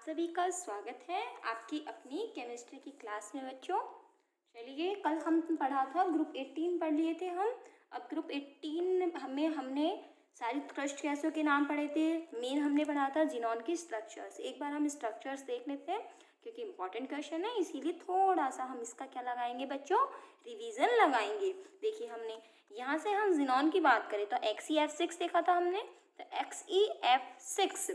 सभी का स्वागत है आपकी अपनी केमिस्ट्री की क्लास में बच्चों। चलिए, कल हम पढ़ा था ग्रुप 18 पढ़ लिए थे हम। अब ग्रुप 18 में हमने सारी क्रस्ट गैसों के नाम पढ़े थे। मेन हमने पढ़ा था जिनॉन की स्ट्रक्चर्स। एक बार हम स्ट्रक्चर्स देख लेते हैं क्योंकि इंपॉर्टेंट क्वेश्चन है, इसीलिए थोड़ा सा हम इसका क्या लगाएंगे बच्चों, रिवीजन लगाएंगे। देखिए, हमने यहाँ से हम जिनॉन की बात करें तो XeF6 देखा था हमने। तो XeF6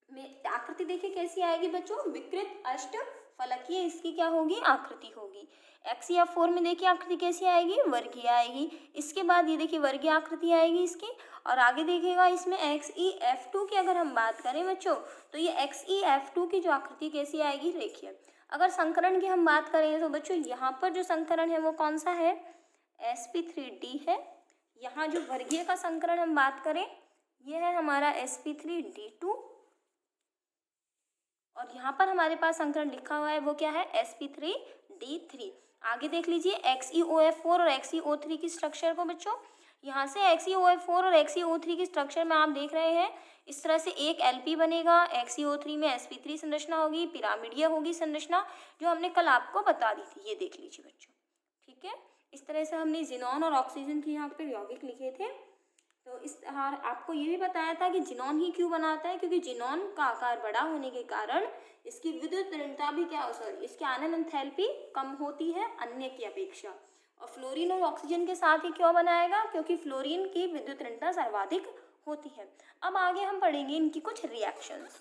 में आकृति देखिए कैसी आएगी बच्चों, विकृत अष्ट फलकीय इसकी क्या होगी, आकृति होगी। XeF4 में देखिए आकृति कैसी आएगी, वर्गीय आएगी। इसके बाद ये देखिए वर्गीय आकृति आएगी इसकी। और आगे देखिएगा इसमें XeF2 की अगर हम बात करें बच्चों तो ये XeF2 की जो आकृति कैसी आएगी, रेखीय। अगर संकरण की हम बात करें तो बच्चों यहाँ पर जो संकरण है वो कौन सा है, sp3d है। यहाँ जो वर्गीय का संकरण हम बात करें ये है हमारा sp3d2। और यहाँ पर हमारे पास संकरण लिखा हुआ है वो क्या है, sp3d3। आगे देख लीजिए XeOF4 और XeO3 की स्ट्रक्चर को बच्चों। यहाँ से XeOF4 और XeO3 की स्ट्रक्चर में आप देख रहे हैं इस तरह से एक LP बनेगा। XeO3 में sp3 संरचना होगी, पिरामिडीय होगी संरचना, जो हमने कल आपको बता दी थी। ये देख लीजिए बच्चों, ठीक है। इस तरह से हमने जिनॉन और ऑक्सीजन के यहाँ पे यौगिक लिखे थे। तो इस आपको ये भी बताया था कि जिनॉन ही क्यों बनाता है, क्योंकि जिनॉन का आकार बड़ा होने के कारण इसकी विद्युत ऋणता भी क्या, सॉरी, इसकी आनन एंथैल्पी कम होती है अन्य की अपेक्षा। और फ्लोरीन और ऑक्सीजन के साथ ही क्यों बनाएगा, क्योंकि फ्लोरीन की विद्युत ऋणता सर्वाधिक होती है। अब आगे हम पढ़ेंगे इनकी कुछ रिएक्शंस।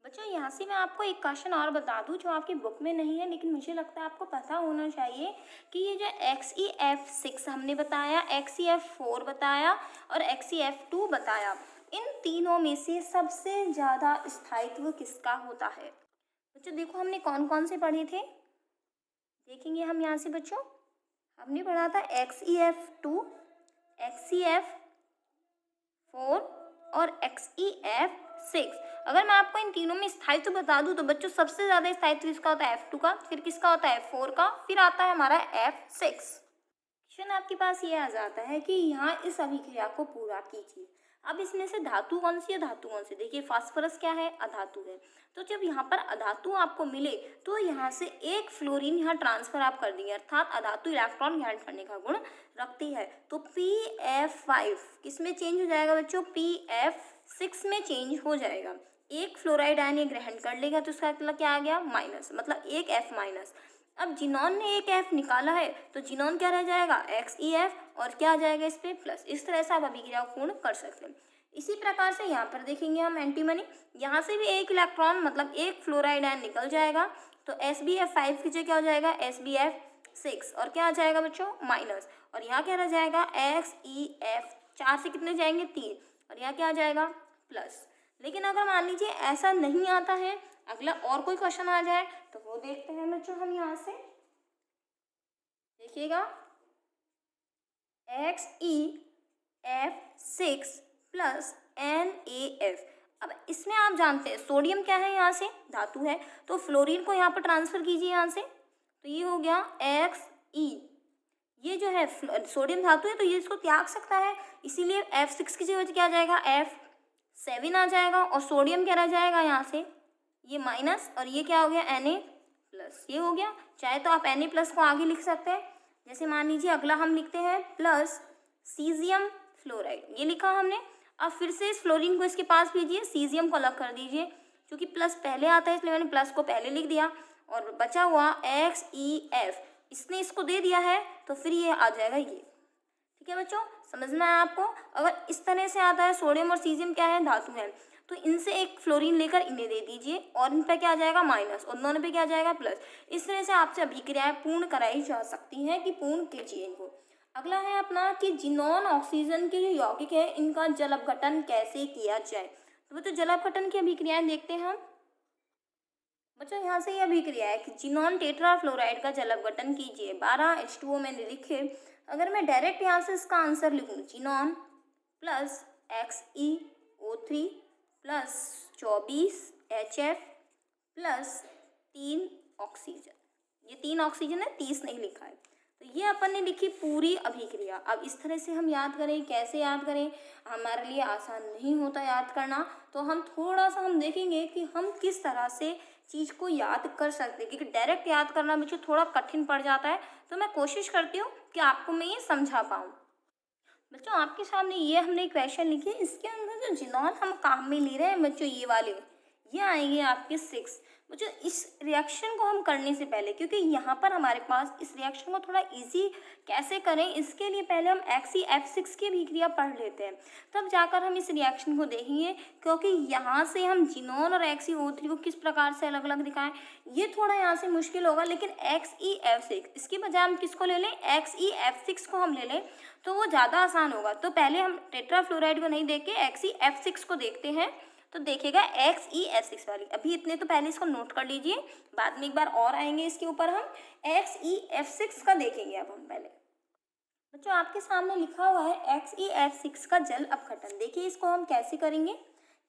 बच्चों यहाँ से मैं आपको एक क्वेश्चन और बता दूं जो आपकी बुक में नहीं है, लेकिन मुझे लगता है आपको पता होना चाहिए कि ये जो XeF6 हमने बताया, XeF4 बताया और XeF2 बताया, इन तीनों में से सबसे ज़्यादा स्थायित्व किसका होता है। बच्चों देखो हमने कौन कौन से पढ़े थे, देखेंगे हम यहाँ से बच्चों। हमने पढ़ा था XeF2, XeF4 और XeF6। अगर मैं आपको इन तीनों में स्थायित्व बता दूं तो बच्चों सबसे ज्यादा स्थायित्व इसका होता है F2 का, फिर किसका होता है F4 का, फिर आता है हमारा F6। क्वेश्चन आपके पास ये आ जाता है कि यहाँ इस अभिक्रिया को पूरा कीजिए। अब इसमें से धातु कौन सी है, धातु कौन सी, देखिए फास्फोरस क्या है, अधातु है। तो जब यहाँ पर अधातु आपको मिले तो यहाँ से एक फ्लोरीन यहाँ ट्रांसफर आप कर देंगे, अर्थात अधातु इलेक्ट्रॉन ग्रहण करने का गुण रखती है। तो PF5 किस में चेंज हो जाएगा बच्चों, PF6 में चेंज हो जाएगा। एक फ्लोराइड आयन ये ग्रहण कर लेगा तो उसका मतलब क्या आ गया, माइनस, मतलब एक F माइनस। अब जिनॉन ने एक F निकाला है तो जिनॉन क्या रह जाएगा, XeF, और क्या आ जाएगा इस पे प्लस। इस तरह से आप अभिक्रिया को पूर्ण कर सकते हैं। इसी प्रकार से यहाँ पर देखेंगे हम एंटीमनी, यहाँ से भी एक इलेक्ट्रॉन मतलब एक फ्लोराइड आयन निकल जाएगा तो SbF5 की जगह क्या हो जाएगा, SbF6, और क्या आ जाएगा बच्चों, माइनस। और यहाँ क्या रह जाएगा, XeF, 4 से कितने जाएंगे, 3, और यहाँ क्या आ जाएगा, प्लस। लेकिन अगर मान लीजिए ऐसा नहीं आता है, अगला और कोई क्वेश्चन आ जाए तो वो देखते हैं बच्चों हम। यहाँ से देखिएगा XeF6 प्लस NaF। अब इसमें आप जानते हैं सोडियम क्या है, यहाँ से धातु है, तो फ्लोरीन को यहाँ पर ट्रांसफर कीजिए यहाँ से, तो ये हो गया Xe। ये जो है सोडियम धातु है तो ये इसको त्याग सकता है, इसीलिए F6 की जगह क्या आ जाएगा, F7 आ जाएगा। और सोडियम क्या रह जाएगा यहाँ से, ये माइनस, और ये क्या हो गया, Na प्लस। ये हो गया। चाहे तो आप Na प्लस को आगे लिख सकते हैं, जैसे मान लीजिए अगला हम लिखते हैं प्लस सीजियम फ्लोराइड, ये लिखा हमने। अब फिर से इस फ्लोरीन को इसके पास भेजिए, सीजियम को अलग कर दीजिए, क्योंकि प्लस पहले आता है इसलिए मैंने प्लस को पहले लिख दिया। और बचा हुआ XeF, इसने इसको दे दिया है तो फिर ये आ जाएगा ये। ठीक है बच्चों, समझना है आपको। अगर इस तरह से आता है, सोडियम और सीजियम क्या है, धातु है, तो इनसे एक फ्लोरीन लेकर इन्हें दे दीजिए और इन पे क्या आ जाएगा, माइनस, और दोनों पे क्या आ जाएगा, प्लस। इस तरह से आपसे अभिक्रियाएं पूर्ण कराई जा सकती हैं कि पूर्ण कीजिए इनको। अगला है अपना कि जिनॉन ऑक्सीजन के जो यौगिक है इनका जल अपघटन कैसे किया जाए। तो बच्चों जल अपघटन की अभिक्रियाएं देखते हैं हम। बच्चों यहाँ से ये अभिक्रिया है कि जिनॉन टेट्रा फ्लोराइड का जल अपघटन कीजिए, 12 H2O मैंने लिखे। अगर मैं डायरेक्ट यहाँ से इसका आंसर लिखूँ, xenon plus XeO3 plus 24 HF plus 3 oxygen, ये 3 ऑक्सीजन है, 30 नहीं लिखा है, तो ये अपन ने लिखी पूरी अभिक्रिया। अब इस तरह से हम याद करें, कैसे याद करें, हमारे लिए आसान नहीं होता याद करना, तो हम थोड़ा सा हम देखेंगे कि हम किस तरह से चीज़ को याद कर सकते हैं, क्योंकि डायरेक्ट याद करना मुझे थोड़ा कठिन पड़ जाता है। तो मैं कोशिश करती हूँ कि आपको मैं ये समझा पाऊँ। बच्चों आपके सामने ये हमने क्वेश्चन लिखे, इसके अंदर जो जिनॉन हम काम में ले रहे हैं बच्चों, ये वाले ये आएंगे आपके 6। बच्चों इस रिएक्शन को हम करने से पहले, क्योंकि यहाँ पर हमारे पास इस रिएक्शन को थोड़ा इजी कैसे करें, इसके लिए पहले हम XeF6 की अभिक्रिया पढ़ लेते हैं, तब जाकर हम इस रिएक्शन को देखेंगे। क्योंकि यहाँ से हम जिनॉन और XeO3 को किस प्रकार से अलग अलग दिखाएं, ये थोड़ा यहाँ से मुश्किल होगा। लेकिन XeF6 इसकी बजाय हम किसको ले लें, XeF6 को हम ले लें तो वो ज़्यादा आसान होगा। तो पहले हम टेट्राफ्लोराइड को नहीं देख के XeF6 को देखते हैं, तो देखेगा XeF6 वाली। अभी इतने तो पहले इसको नोट कर लीजिए, बाद में एक बार और आएंगे इसके ऊपर हम XeF6 का देखेंगे। अब हम पहले बच्चों आपके सामने लिखा हुआ है XeF6 का जल अपघटन। देखिए इसको हम कैसे करेंगे,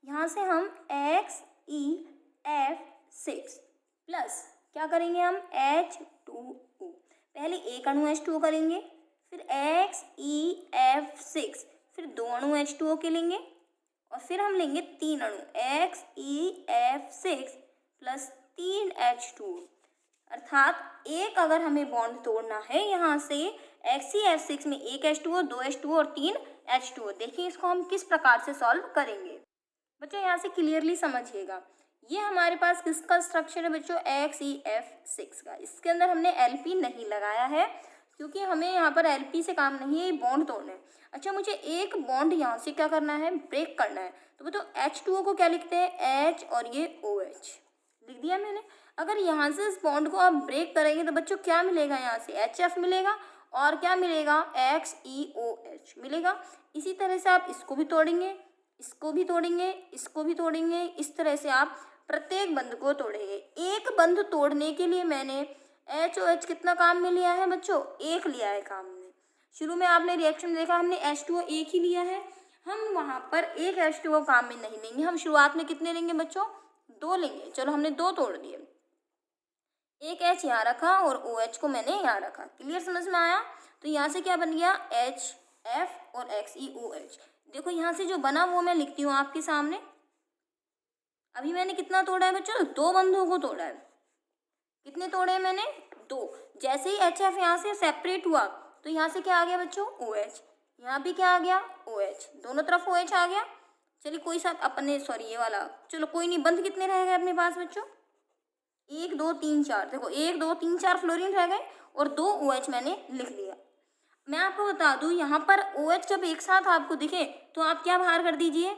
यहाँ से हम XeF6 प्लस क्या करेंगे हम H2O, पहले एक अणु H2O करेंगे, फिर XeF6, फिर दो अणु H2O के लेंगे और फिर हम लेंगे तीन अणु XeF6 प्लस 3H2O। अर्थात एक अगर हमें बॉन्ड तोड़ना है यहाँ से XeF6 में एक H2O, दो H2O और 3H2O। देखिए इसको हम किस प्रकार से सॉल्व करेंगे। बच्चों यहाँ से क्लियरली समझिएगा, ये हमारे पास किसका स्ट्रक्चर है बच्चों, XeF6 का। इसके अंदर हमने Lp नहीं लगाया है क्योंकि हमें यहाँ पर Lp से काम नहीं है, ये बॉन्ड तोड़ना है। अच्छा मुझे एक बॉन्ड यहाँ से क्या करना है, ब्रेक करना है। तो बताओ H2O को क्या लिखते हैं, H और ये OH लिख दिया मैंने। अगर यहाँ से इस बॉन्ड को आप ब्रेक करेंगे तो बच्चों क्या मिलेगा, यहाँ से HF मिलेगा और क्या मिलेगा, XeOH मिलेगा। इसी तरह से आप इसको भी तोड़ेंगे, इसको भी तोड़ेंगे, इसको भी तोड़ेंगे। इस तरह से आप प्रत्येक बंध को तोड़ेंगे। एक बंध तोड़ने के लिए मैंने HOH कितना काम में लिया है बच्चों, एक लिया है काम में। शुरू में आपने रिएक्शन देखा, हमने H2O एक ही लिया है, हम वहाँ पर एक H2O काम में नहीं लेंगे। हम शुरुआत में कितने लेंगे बच्चों, दो लेंगे। चलो हमने दो तोड़ दिए, एक H यहाँ रखा और OH को मैंने यहाँ रखा। क्लियर समझ में आया। तो यहाँ से क्या बन गया, HF और XeOH। देखो यहाँ से जो बना वो मैं लिखती हूँ आपके सामने। अभी मैंने कितना तोड़ा है बच्चों, दो बंधों को तोड़ा है। कितने तोड़े हैं मैंने, दो। जैसे ही HF यहाँ से सेपरेट हुआ तो यहाँ से क्या आ गया बच्चों, OH। यहाँ भी क्या आ गया, OH। दोनों तरफ OH आ गया। चलिए कोई सा अपने सॉरी ये वाला, चलो कोई नहीं। बंध कितने रह गए अपने पास बच्चों, 1 2 3 4। देखो 1 2 3 4 फ्लोरीन रह गए और 2 OH मैंने लिख लिया। मैं आपको बता दूं यहाँ पर OH जब एक साथ आपको दिखे तो आप क्या बाहर कर दीजिए,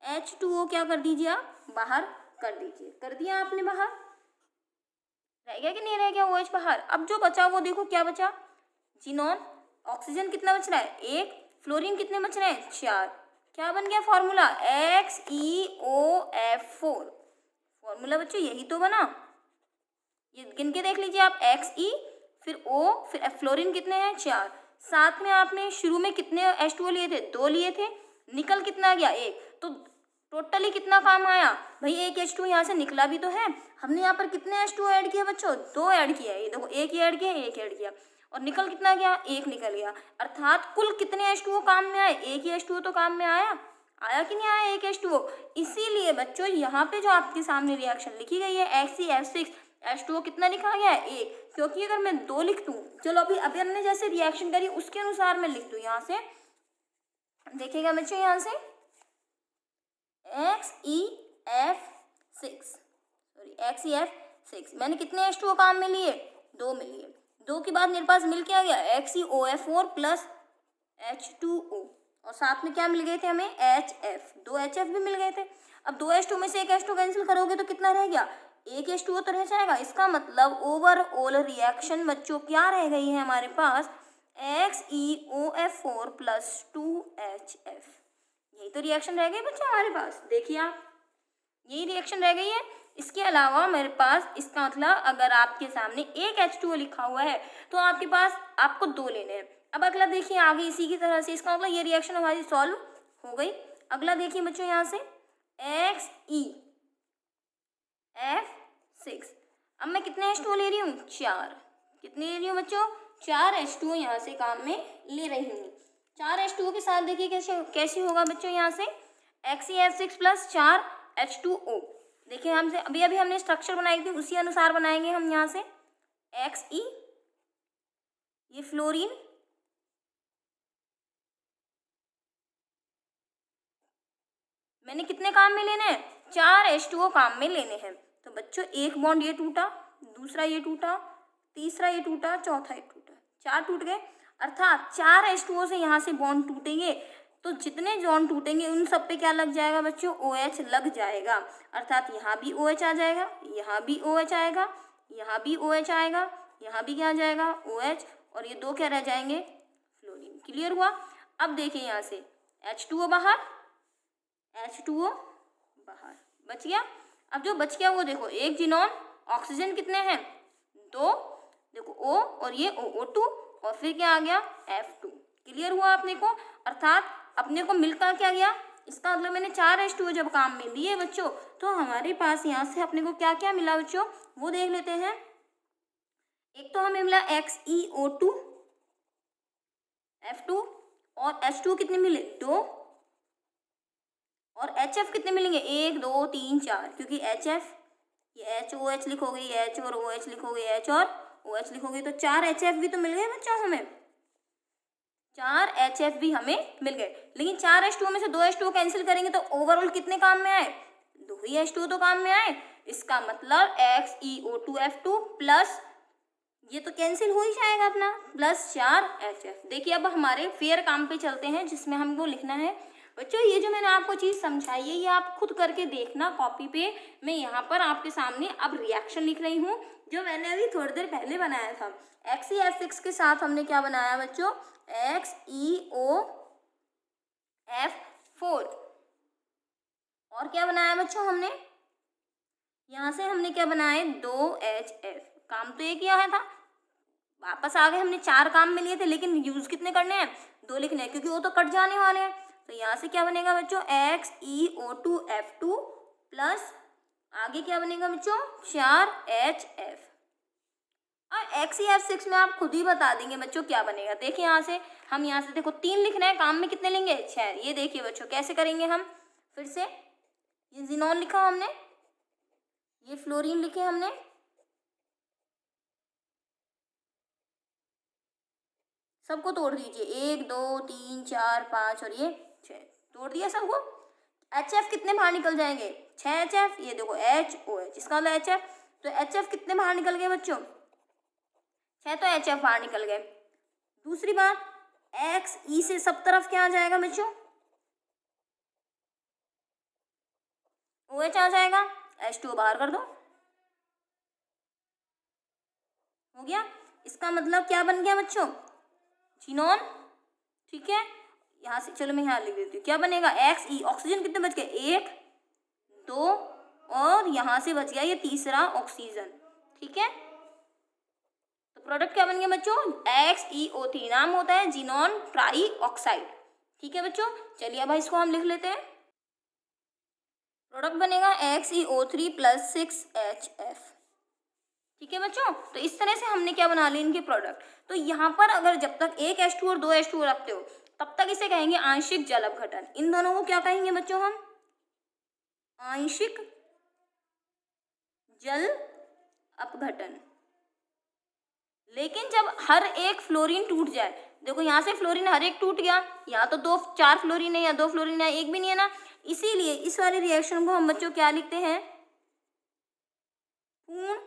H2O क्या कर दीजिए, आप बाहर कर दीजिए। कर दिया आपने बाहर, रह गया कि नहीं रह गया OH बाहर। अब जो बचा वो देखो क्या बचा, जिनॉन। ऑक्सीजन कितना बच रहा है, 1। फ्लोरीन कितने बच रहे हैं, 4। क्या बन गया फॉर्मूला, XeOF4। फॉर्मूला बच्चों यही तो बना, ये गिन के देख लीजिए आप, Xe फिर O फिर फ्लोरीन कितने हैं, 4। साथ में आपने शुरू में कितने H2O लिए थे, 2 लिए थे। निकल कितना गया, 1। तो टोटली कितना काम आया भाई, एक H2O यहाँ से निकला भी तो है। हमने यहाँ पर कितने H2O ऐड किया बच्चों, 2 ऐड किया है। ये देखो एक ही ऐड किया, एक ऐड किया और निकल कितना गया, 1 निकल गया। अर्थात कुल कितने H2O काम में आए, एक ही H2O तो काम में आया कि नहीं आया, एक H2O। इसीलिए बच्चों यहाँ पे जो आपके सामने रिएक्शन लिखी गई है XeF6, H2O कितना लिखा गया है, 1। क्योंकि अगर मैं 2 लिख दूँ, चलो अभी हमने जैसे रिएक्शन करी उसके अनुसार मैं लिख दूँ। यहाँ से देखिएगा बच्चों, यहाँ से XeF6 मैंने कितने H2O काम में लिए, 2 में लिए। 2 के बाद मेरे पास मिल क्या गया, XeOF4 प्लस H2O और साथ में क्या मिल गए थे हमें, HF। 2 HF भी मिल गए थे। अब 2 H2 में से एक H2 कैंसिल करोगे तो कितना रह गया, एक H2O तो रह जाएगा। इसका मतलब ओवरऑल रिएक्शन बच्चों क्या रह गई है हमारे पास, XeOF4 प्लस 2HF। यही तो रिएक्शन रह गई बच्चों हमारे पास। देखिए आप, यही रिएक्शन रह गई है। इसके अलावा मेरे पास, इसका मतलब अगर आपके सामने एक H2O लिखा हुआ है तो आपके पास आपको 2 लेने हैं। अब अगला देखिए आगे इसी की तरह से, इसका मतलब ये रिएक्शन हमारी सॉल्व हो गई। अगला देखिए बच्चों, यहाँ से XeF6। अब मैं कितने H2O ले रही हूँ, 4। कितने ले रही हूँ बच्चों, 4 H2O यहाँ से काम में ले रही हूँ। 4 H2O के साथ देखिए कैसे होगा बच्चों, यहाँ से XeF6 प्लस 4 H2O। देखिए हमसे अभी हमने स्ट्रक्चर बनाई थी, उसी अनुसार बनाएंगे हम। यहाँ से Xe, ये फ्लोरीन, मैंने कितने काम में लेने हैं, 4 H2O काम में लेने हैं। तो बच्चों एक बॉन्ड ये टूटा, दूसरा ये टूटा, तीसरा ये टूटा, चौथा ये टूटा, 4 टूट गए। अर्थात 4 H2O से यहाँ से बॉन्ड टूटेंगे तो जितने बॉन्ड टूटेंगे उन सब पे क्या लग जाएगा बच्चों, OH लग जाएगा। अर्थात यहाँ भी OH आ जाएगा, यहाँ भी OH आएगा, यहाँ भी OH आएगा, यहाँ भी क्या आ जाएगा, OH, और ये 2 क्या रह जाएंगे, फ्लोरीन। क्लियर हुआ। अब देखिए यहाँ से H2O बाहर, H2O बाहर, बच गया। अब जो बच गया वो देखो, एक जिनोन, ऑक्सीजन कितने हैं, 2, देखो O और ये O2, और फिर क्या आ गया, F2। क्लियर हुआ अपने को। अर्थात अपने को मिलकर क्या गया, इसका मतलब मैंने 4 H2O जब काम में लिए बच्चों, तो हमारे पास यहाँ से अपने को क्या क्या मिला बच्चों, वो देख लेते हैं। एक तो हमें मिला XeO2, F2, और H2 कितने मिले, 2, और HF कितने मिलेंगे, 1 2 3 4, क्योंकि HF, ये HOH लिखोगे, ये H और OH लिखोगे, H और OH लिखोगे, तो 4 HF भी तो मिल गए बच्चों हमें, 4 HF भी हमें मिल गए। लेकिन 4 H2O में से 2 H2O कैंसिल करेंगे तो ओवरऑल कितने काम में आए, 2 ही H2O तो काम में आए। इसका मतलब XeO2F2 प्लस ये तो कैंसिल हो ही जाएगा अपना, प्लस 4 HF। देखिए अब हमारे फेयर काम पे चलते हैं, जिसमें हमको लिखना है बच्चों, ये जो मैंने आपको चीज़ समझाई है ये आप खुद करके देखना कॉपी पे। मैं यहाँ पर आपके सामने अब रिएक्शन लिख रही हूँ जो मैंने अभी थोड़ी देर पहले बनाया था। XeF6 के साथ हमने क्या बनाया बच्चों, XeOF4, और क्या बनाया बच्चों हमने, यहाँ से हमने क्या बनाए, 2HF। काम तो एक किया था, वापस आ गए, हमने 4 काम में लिए थे, लेकिन यूज कितने करने हैं, 2 लिखने हैं, क्योंकि वो तो कट जाने वाले हैं। तो यहाँ से क्या बनेगा बच्चों, XeO2F2 प्लस आगे क्या बनेगा बच्चों, 4HF। और XeF6 में आप खुद ही बता देंगे बच्चों क्या बनेगा। देखिए यहाँ से हम यहाँ से देखो 3 लिखना है, काम में कितने लेंगे, 6। ये देखिए बच्चों कैसे करेंगे हम, फिर से ये जिनोन लिखा हमने, ये फ्लोरीन लिखे हमने, सबको तोड़ दीजिए, 1 2 3 4 5 और ये 6, तोड़ दिया सबको। HF कितने बाहर निकल जाएंगे, 6 HF, ये देखो HOH, इसका मतलब HF, तो HF कितने बाहर निकल गए बच्चों, 6, तो HF बाहर निकल गए। दूसरी बात, XE से सब तरफ क्या आ जाएगा बच्चों, OH आ जाएगा, H2O बाहर कर दो, हो गया। इसका मतलब क्या बन गया बच्चों, जिनोन। ठीक है, यहाँ से चलो मैं यहाँ लिख देती हूँ, क्या बनेगा, Xe, ऑक्सीजन कितने बच गए, 1 2, और यहाँ से बच गया ये तीसरा ऑक्सीजन। ठीक है, तो प्रोडक्ट क्या बन गया बच्चों, XeO3, नाम होता है जिनोन ट्राई ऑक्साइड। ठीक है बच्चों, चलिए अब इसको हम लिख लेते हैं। प्रोडक्ट बनेगा XeO3 प्लस 6HF। ठीक है बच्चों, तो इस तरह से हमने क्या बना लिया इनके प्रोडक्ट। तो यहाँ पर अगर जब तक एक H2 और 2 H2 रखते हो तब तक इसे कहेंगे आंशिक जल अपघटन। इन दोनों को क्या कहेंगे बच्चों हम, आंशिक जल अपघटन। लेकिन जब हर एक फ्लोरीन टूट जाए, देखो यहाँ से फ्लोरीन हर एक टूट गया, यहाँ तो 2 4 फ्लोरीन है या 2 फ्लोरीन है, एक भी नहीं है ना, इसीलिए इस वाले रिएक्शन को हम बच्चों क्या लिखते हैं, पूर्ण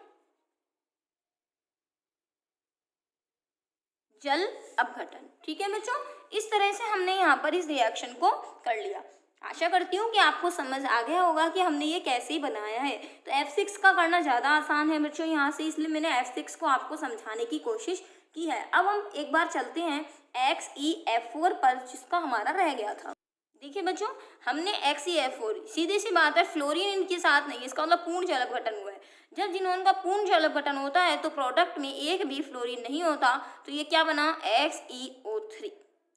जल अपघटन। ठीक है बच्चों, इस तरह से हमने यहाँ पर इस रिएक्शन को कर लिया। आशा करती हूँ कि आपको समझ आ गया होगा कि हमने ये कैसे बनाया है। तो F6 का करना ज़्यादा आसान है बच्चों यहाँ से, इसलिए मैंने F6 को आपको समझाने की कोशिश की है। अब हम एक बार चलते हैं XeF4 पर, जिसका हमारा रह गया था। देखिए बच्चों, हमने XeF4, सीधी सी बात है फ्लोरीन इनके साथ नहीं, इसका मतलब पूर्ण जल अपघटन हुआ है। जब जिनोन का पूर्ण जल अपघटन होता है तो प्रोडक्ट में एक भी फ्लोरीन नहीं होता, तो ये क्या बना, XeO3।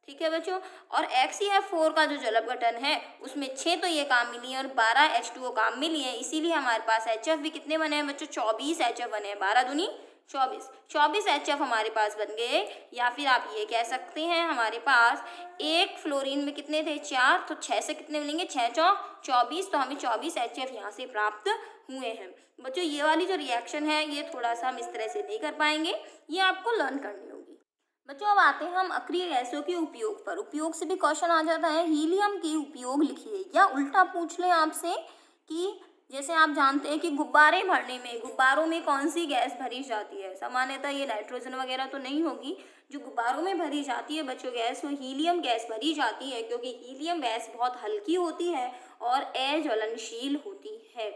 ठीक है बच्चों। और XeF4 का जो जल अपघटन है उसमें 6 तो ये काम मिली है और 12 H2O काम मिली है, इसीलिए हमारे पास HF भी कितने बने हैं बच्चों, 24 HF बने हैं, 12 दूनी 24 HF हमारे पास बन गए। या फिर आप ये कह सकते हैं हमारे पास एक फ्लोरीन में कितने थे, 4, तो 6 से कितने मिलेंगे, 6 चौक 24, तो हमें 24 HF यहाँ से प्राप्त हुए हैं। बच्चों ये वाली जो रिएक्शन है ये थोड़ा सा हम इस तरह से नहीं कर पाएंगे, ये आपको लर्न करनी होगी। बच्चों अब आते हैं हम अक्रिय गैसों के उपयोग पर। उपयोग से भी क्वेश्चन आ जाता है, हीलियम के उपयोग लिखिए, या उल्टा पूछ ले आपसे कि जैसे आप जानते हैं कि गुब्बारे भरने में, गुब्बारों में कौन सी गैस भरी जाती है, सामान्यतः ये नाइट्रोजन वगैरह तो नहीं होगी, जो गुब्बारों में भरी जाती है बच्चों गैस, वो हीलियम गैस भरी जाती है, क्योंकि हीलियम गैस बहुत हल्की होती है और अज्वलनशील होती है।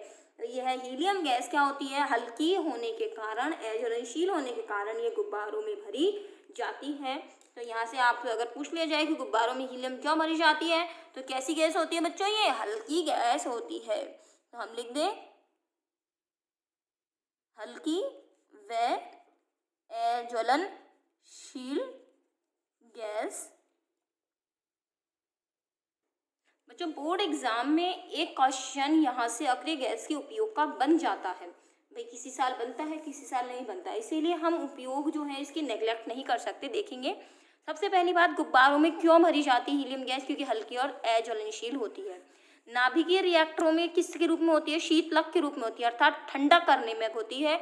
यह हीलियम गैस क्या होती है, हल्की होने के कारण, अज्वलनशील होने के कारण ये गुब्बारों में भरी जाती है। तो यहाँ से आप अगर पूछ लिया जाए कि गुब्बारों में हीलियम क्यों भरी जाती है, तो कैसी गैस होती है बच्चों, ये हल्की गैस होती है। तो हम लिख दें हल्की व अज्वलनशील गैस। बच्चों बोर्ड एग्जाम में एक क्वेश्चन यहाँ से अक्रिय गैस के उपयोग का बन जाता है, भाई किसी साल बनता है किसी साल नहीं बनता, इसीलिए हम उपयोग जो है इसकी नेग्लेक्ट नहीं कर सकते। देखेंगे सबसे पहली बात, गुब्बारों में क्यों भरी जाती है हीलियम गैस, क्योंकि हल्की और अज्वलनशील होती है। नाभिकीय रिएक्टरों में किसके रूप में होती है, शीतलक के रूप में होती है, अर्थात ठंडा करने में होती है।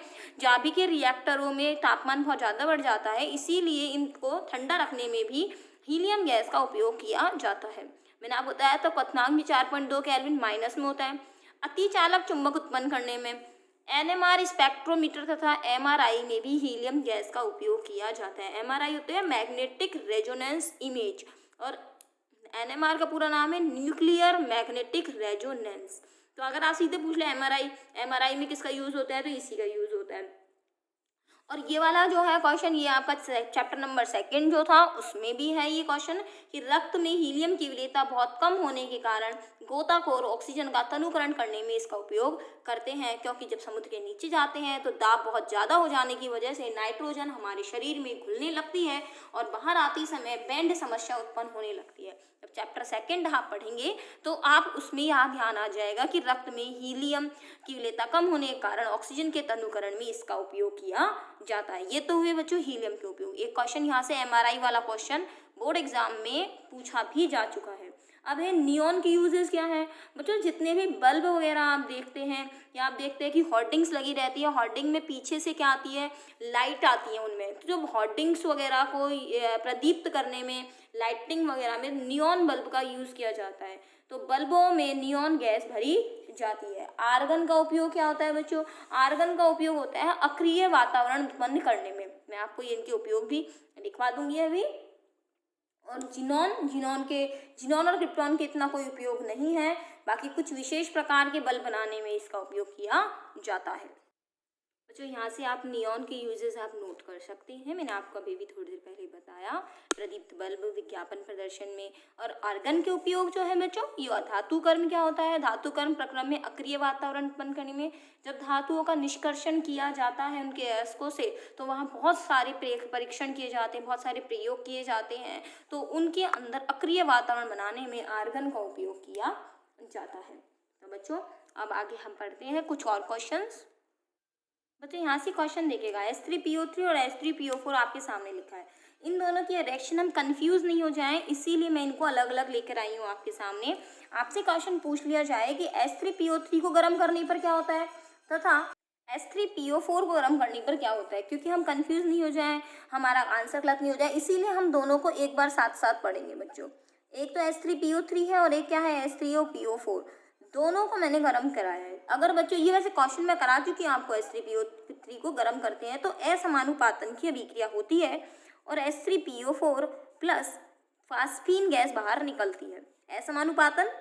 नाभिकीय रिएक्टरों में तापमान बहुत ज़्यादा बढ़ जाता है, इसीलिए इनको ठंडा रखने में भी हीलियम गैस का उपयोग किया जाता है। मैंने आपको बताया था क्वथनांक भी 4.2 केल्विन माइनस में होता है। अतिचालक चुंबक उत्पन्न करने में NMR स्पेक्ट्रोमीटर तथा MRI में भी हीलियम गैस का उपयोग किया जाता है। MRI होते हैं मैग्नेटिक रेजोनेंस इमेज, और NMR का पूरा नाम है न्यूक्लियर मैग्नेटिक रेजोनेंस। तो अगर आप सीधे पूछ ले MRI में किसका यूज होता है, तो इसी का यूज होता है। और ये वाला जो है क्वेश्चन, ये आपका चैप्टर नंबर 2 जो था उसमें भी है ये क्वेश्चन कि रक्त में हीलियम की विलेयता बहुत कम होने के कारण गोताखोर ऑक्सीजन का तनुकरण करने में इसका उपयोग करते हैं, क्योंकि जब समुद्र के नीचे जाते हैं तो दाब बहुत ज़्यादा हो जाने की वजह से नाइट्रोजन हमारे शरीर में घुलने लगती है और बाहर आते समय बैंड समस्या उत्पन्न होने लगती है। जब चैप्टर 2 आप पढ़ेंगे तो आप उसमें यहाँ ध्यान आ जाएगा कि रक्त में हीलियम की विलेयता कम होने के कारण ऑक्सीजन के तनुकरण में इसका उपयोग किया जाता है। ये तो हुए बच्चों हीलियम के उपयोग। एक क्वेश्चन यहाँ से MRI वाला क्वेश्चन बोर्ड एग्जाम में पूछा भी जा चुका है। अब है नियॉन की यूजेस क्या है बच्चों, जितने भी बल्ब वगैरह आप देखते हैं या आप देखते हैं कि हॉर्डिंग्स लगी रहती है, हॉर्डिंग में पीछे से क्या आती है, लाइट आती है उनमें, तो जो हॉर्डिंग्स वगैरह को प्रदीप्त करने में, लाइटिंग वगैरह में नियॉन बल्ब का यूज़ किया जाता है। तो बल्बों में नियॉन गैस भरी जाती है। आर्गन का उपयोग क्या होता है बच्चों, आर्गन का उपयोग होता है अक्रिय वातावरण उत्पन्न करने में। मैं आपको इनके उपयोग भी लिखवा दूंगी अभी। और जिनॉन और क्रिप्टॉन के इतना कोई उपयोग नहीं है, बाकी कुछ विशेष प्रकार के बल्ब बनाने में इसका उपयोग किया जाता है। बच्चों यहाँ से आप नियॉन के यूजेस आप नोट कर सकते हैं, मैंने आपको अभी भी थोड़ी देर पहले बताया, प्रदीप्त बल्ब विज्ञापन प्रदर्शन में। और आर्गन के उपयोग जो है बच्चों, ये धातु कर्म क्या होता है, धातु कर्म प्रक्रम में अक्रिय वातावरण उत्पन्न करने में। जब धातुओं का निष्कर्षण किया जाता है उनके अयस्कों से, तो वहाँ बहुत सारे परीक्षण किए जाते हैं, बहुत सारे प्रयोग किए जाते हैं, तो उनके अंदर अक्रिय वातावरण बनाने में आर्गन का उपयोग किया जाता है। तो बच्चों अब आगे हम पढ़ते हैं कुछ और क्वेश्चंस। बच्चों यहाँ से क्वेश्चन देखेगा, H3PO3 और H3PO4 आपके सामने लिखा है। इन दोनों की रिएक्शन हम कंफ्यूज नहीं हो जाएं, इसीलिए मैं इनको अलग अलग लेकर आई हूँ आपके सामने। आपसे क्वेश्चन पूछ लिया जाए कि H3PO3 को गर्म करने पर क्या होता है तथा H3PO4 को गर्म करने पर क्या होता है, क्योंकि हम कंफ्यूज नहीं हो जाएं, हमारा आंसर गलत नहीं हो जाए, इसीलिए हम दोनों को एक बार साथ साथ पढ़ेंगे बच्चों। एक तो H3PO3 है और एक क्या है, H3PO4, दोनों को मैंने गर्म कराया है। अगर बच्चों ये वैसे क्वेश्चन मैं करा चुकी हूँ आपको, H3PO3 को गर्म करते हैं तो असमानुपातन की अभिक्रिया होती है और H3PO4 प्लस फास्फीन गैस बाहर निकलती है। असमानुपातन,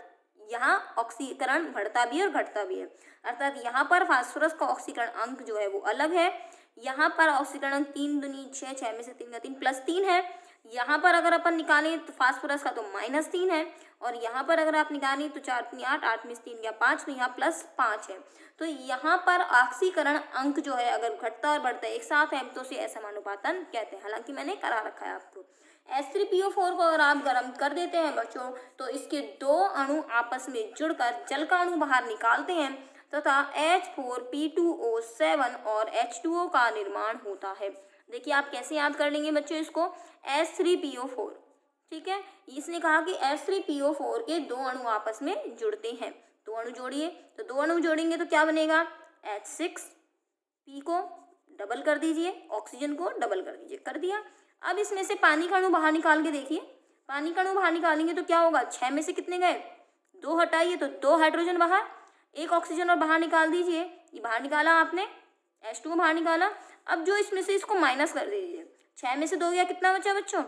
यहाँ ऑक्सीकरण बढ़ता भी है और घटता भी है, अर्थात यहाँ पर फास्फोरस का ऑक्सीकरण अंक जो है वो अलग है, यहाँ पर ऑक्सीकरण अंक 3 दूनी 6, 6 में से 3 का 3 +3 है। यहाँ पर अगर अपन निकालें तो फास्फोरस का तो -3 है, और यहाँ पर अगर आप निकालें तो 4 3 8, 8 में से 3 या 5, तो यहाँ +5 है। तो यहाँ पर ऑक्सीकरण अंक जो है अगर घटता और बढ़ता एक साथ है तो उसे असमानुपातन कहते हैं, हालांकि मैंने करा रखा है आपको। H3PO4 को अगर आप गर्म कर देते हैं बच्चों, तो इसके दो अणु आपस में जुड़कर जल का अणु बाहर निकालते हैं तथा H4P2O7 और H2O का निर्माण होता है। देखिए आप कैसे याद कर लेंगे बच्चों इसको, H3PO4, ठीक है। इसने कहा कि H3PO4 के दो अणु आपस में जुड़ते हैं, दो अणु जोड़िए, तो दो अणु जोड़ेंगे तो क्या बनेगा, H6P को डबल कर दीजिए, ऑक्सीजन को डबल कर दीजिए, कर दिया। अब इसमें से पानी का अणु बाहर निकाल के देखिए, पानी का अणु बाहर निकालेंगे तो क्या होगा, 6 में से कितने गए, 2 हटाइए तो 2 हाइड्रोजन बाहर, 1 ऑक्सीजन और बाहर निकाल दीजिए, ये बाहर निकाला आपने, H2 को बाहर निकाला। अब जो इसमें से इसको माइनस कर दीजिए, 6 में से 2 गया, कितना बचा बच्चों,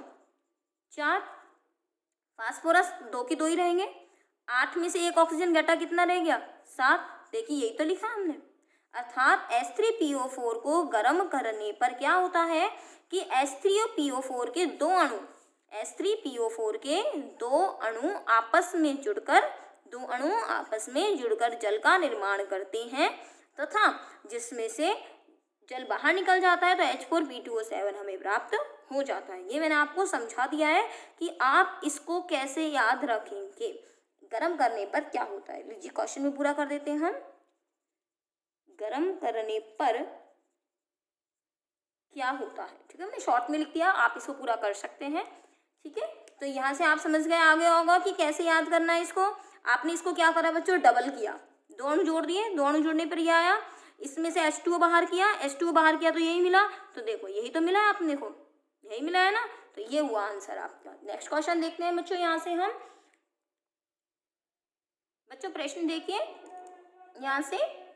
4, फास्फोरस 2 की 2 ही रहेंगे, 8 में से 1 ऑक्सीजन घटा, कितना रह गया, 7। देखिए यही तो लिखा हमने, अर्थात H3PO4 को गर्म करने पर क्या होता है कि H3PO4 के दो अणु, H3PO4 के दो अणु आपस में जुड़कर जल का निर्माण करते हैं तथा जिसमें से जल बाहर निकल जाता है तो H4P2O7 हमें प्राप्त हो जाता है। ये मैंने आपको समझा दिया है कि आप इसको कैसे याद रखेंगे, गर्म करने पर क्या होता है। लीजिए क्वेश्चन में पूरा कर देते हैं हम, गर्म करने पर क्या होता है, ठीक है। मैंने शॉर्ट में लिख दिया, आप इसको पूरा कर सकते हैं, ठीक है। तो यहाँ से आप समझ गए आगे होगा कि कैसे याद करना है इसको। आपने इसको क्या करा बच्चों, डबल किया, दो अणु जोड़ दिए, दो अणु जोड़ने पर यह आया, इसमें से H2O बाहर किया, H2O बाहर किया तो यही मिला, तो देखो यही तो मिला है आपने को, यही मिला है ना, तो ये हुआ आंसर आपका। नेक्स्ट क्वेश्चन देखते हैं बच्चों, यहाँ से हम बच्चों प्रश्न देखिए, यहाँ से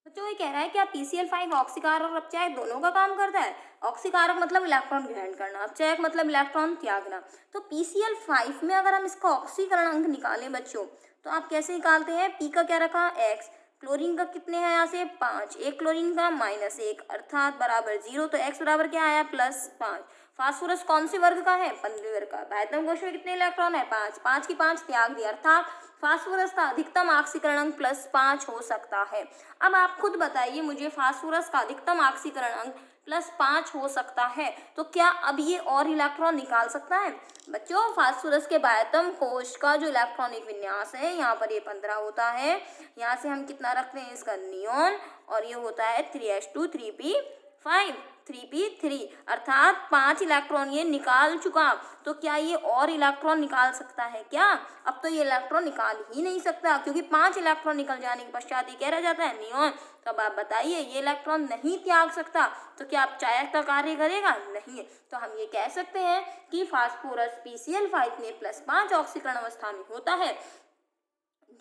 बच्चों ये कह रहा है कि आप PCl5 ऑक्सीकारक और अपचायक दोनों का काम करता है। ऑक्सीकारक मतलब इलेक्ट्रॉन ग्रहण करना, अपचायक मतलब इलेक्ट्रॉन त्यागना। तो PCl5 में अगर हम इसका ऑक्सीकरण अंक निकालें बच्चों, तो आप कैसे निकालते हैं, P का क्या रखा, x, क्लोरीन का कितने हैं यहाँ से 5, एक क्लोरीन का -1 अर्थात बराबर 0, तो x बराबर क्या आया +5। फास्फोरस कौन से वर्ग का है, 15वें वर्ग का। बाह्यतम कोश में कितने इलेक्ट्रॉन है, 5, 5 की 5 त्याग दिया, अर्थात फास्फोरस का अधिकतम ऑक्सीकरण अंक +5 हो सकता है। अब आप खुद बताइए मुझे, फास्फोरस का अधिकतम ऑक्सीकरण अंक +5 हो सकता है, तो क्या अब ये और इलेक्ट्रॉन निकाल सकता है बच्चों। फास्फोरस के बाह्यतम कोश का जो इलेक्ट्रॉनिक विन्यास है, यहाँ पर ये 15 होता है, यहाँ से हम कितना रखते हैं इसका नियॉन, और ये होता है 3s2 3p5 3p3, अर्थात 5 इलेक्ट्रॉन ये निकाल चुका। तो क्या ये और इलेक्ट्रॉन निकाल सकता है क्या, अब तो ये इलेक्ट्रॉन निकाल ही नहीं सकता, क्योंकि 5 इलेक्ट्रॉन निकल जाने के पश्चात ये क्या रह जाता है, नियॉन। तो अब आप बताइए, ये इलेक्ट्रॉन नहीं त्याग सकता, तो क्या अपचायक का कार्य करेगा, नहीं। तो हम ये कह सकते हैं कि फास्फोरस PCl5 में +5 ऑक्सीकरण अवस्था में होता है,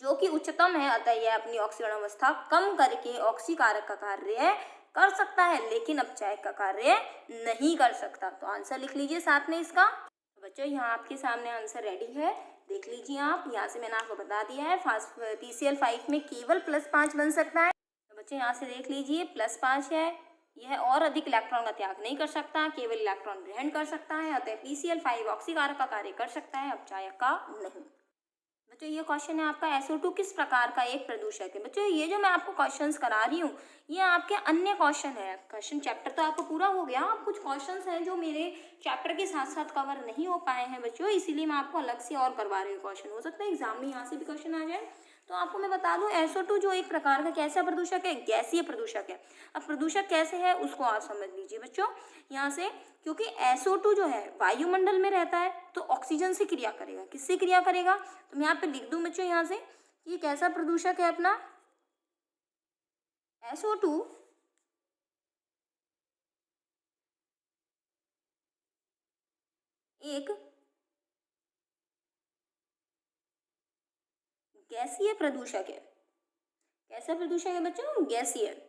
जो कि उच्चतम है, अतः यह अपनी ऑक्सीकरण अवस्था कम करके ऑक्सीकारक का कार्य कर सकता है, लेकिन अपचायक का कार्य नहीं कर सकता। तो आंसर लिख लीजिए साथ में इसका। तो बच्चों यहाँ आपके सामने आंसर रेडी है, देख लीजिए आप, यहाँ से मैंने आपको बता दिया है PCl5 में केवल +5 बन सकता है। तो बच्चों यहाँ से देख लीजिए +5 है, यह और अधिक इलेक्ट्रॉन का त्याग नहीं कर सकता, केवल इलेक्ट्रॉन ग्रहण कर सकता है, अतः PCl5 ऑक्सीकारक का कार्य कर सकता है, अपचायक का नहीं। बच्चों ये क्वेश्चन है आपका, SO2 किस प्रकार का एक प्रदूषक है। बच्चों ये जो मैं आपको क्वेश्चंस करा रही हूँ, ये आपके अन्य क्वेश्चन है, क्वेश्चन चैप्टर तो आपको पूरा हो गया, आप कुछ क्वेश्चंस हैं जो मेरे चैप्टर के साथ साथ कवर नहीं हो पाए हैं बच्चों, इसीलिए मैं आपको अलग से और करवा रही हूँ क्वेश्चन। हो सकता है एग्जाम में यहाँ से भी क्वेश्चन आ जाए। तो आपको मैं बता दूं, SO2 जो एक प्रकार का कैसा प्रदूषक है, गैसीय प्रदूषक है। अब प्रदूषक कैसे है उसको आप समझ लीजिए बच्चों यहाँ से, क्योंकि SO2 जो है वायुमंडल में रहता है, तो ऑक्सीजन से क्रिया करेगा, किससे क्रिया करेगा, तो मैं यहाँ पे लिख दूं बच्चों यहाँ से, ये कैसा प्रदूषक है अपना, SO2 एक गैसीय प्रदूषक है। कैसा प्रदूषक है बच्चों, गैसीय।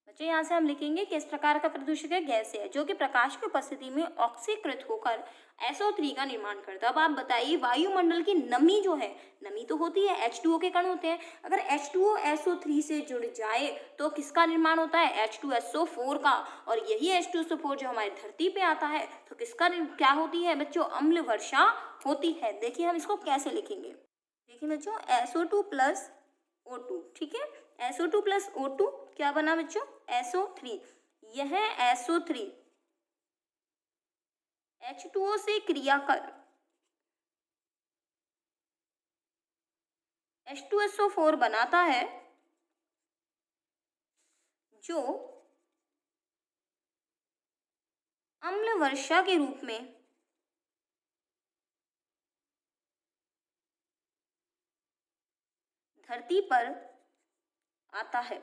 बच्चों यहाँ से हम लिखेंगे कि इस प्रकार का प्रदूषक है गैसीय है, जो कि प्रकाश की उपस्थिति में ऑक्सीकृत होकर SO3 का निर्माण करता है। अब आप बताइए, वायुमंडल की नमी जो है, नमी तो होती है, H2O के कण होते हैं, अगर H2O SO3 से जुड़ जाए तो किसका निर्माण होता है, H2SO4 का, और यही H2SO4 जो हमारी धरती पे आता है तो किसका क्या होती है बच्चों, अम्ल वर्षा होती है। देखिए हम इसको कैसे लिखेंगे, देखिए बच्चों SO2 + O2, ठीक है, SO2 + O2 क्या बना बच्चों, SO3, यह SO3 H2O से क्रिया कर H2SO4 बनाता है, जो अम्ल वर्षा के रूप में धरती पर आता है।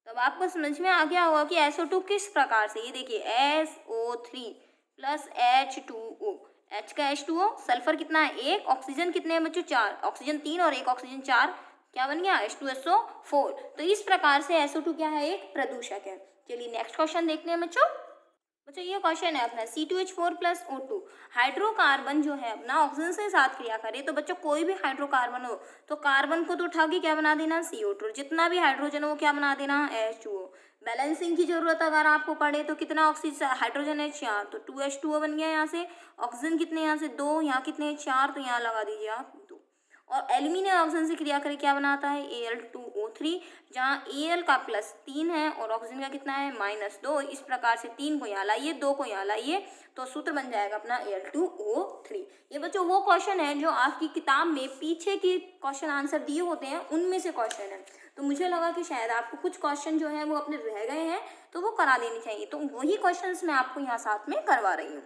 तब आपको समझ में आ गया होगा कि SO2 किस प्रकार से, ये देखिए SO3 प्लस H2O, H का H2O, सल्फर कितना है 1, ऑक्सीजन कितने हैं बच्चों 4, ऑक्सीजन 3 और 1 ऑक्सीजन 4, क्या बन गया H2SO4। तो इस प्रकार से SO2 क्या है, एक प्रदूषक है। चलिए नेक्स्ट क्वेश्चन देखते हैं बच्चों। ये क्वेश्चन है अपना C2H4 प्लस O2, हाइड्रोकार्बन जो है अपना ऑक्सीजन से साथ क्रिया करे, तो बच्चों कोई भी हाइड्रोकार्बन हो तो कार्बन को तो उठा के क्या बना देना CO2, जितना भी हाइड्रोजन हो क्या बना देना H2O। बैलेंसिंग की जरूरत अगर आपको पड़े तो कितना ऑक्सीजन हाइड्रोजन है 4, तो 2H2O बन गया यहाँ से। ऑक्सीजन कितने यहाँ से 2, यहाँ कितने 4, तो यहाँ लगा दीजिए आप 2। और एल्यूमिनियम ऑक्सीजन से क्रिया करके क्या बनाता है Al2O3, जहाँ Al का प्लस 3 है और ऑक्सीजन का कितना है -2। इस प्रकार से 3 को यहाँ लाइए, 2 को यहाँ लाइए, तो सूत्र बन जाएगा अपना Al2O3। ये बच्चों वो क्वेश्चन है जो आपकी किताब में पीछे की क्वेश्चन आंसर दिए होते हैं, उनमें से क्वेश्चन है। तो मुझे लगा कि शायद आपको कुछ क्वेश्चन जो है वो अपने रह गए हैं, तो वो करा देनी चाहिए, तो वही क्वेश्चन मैं आपको यहाँ साथ में करवा रही हूँ।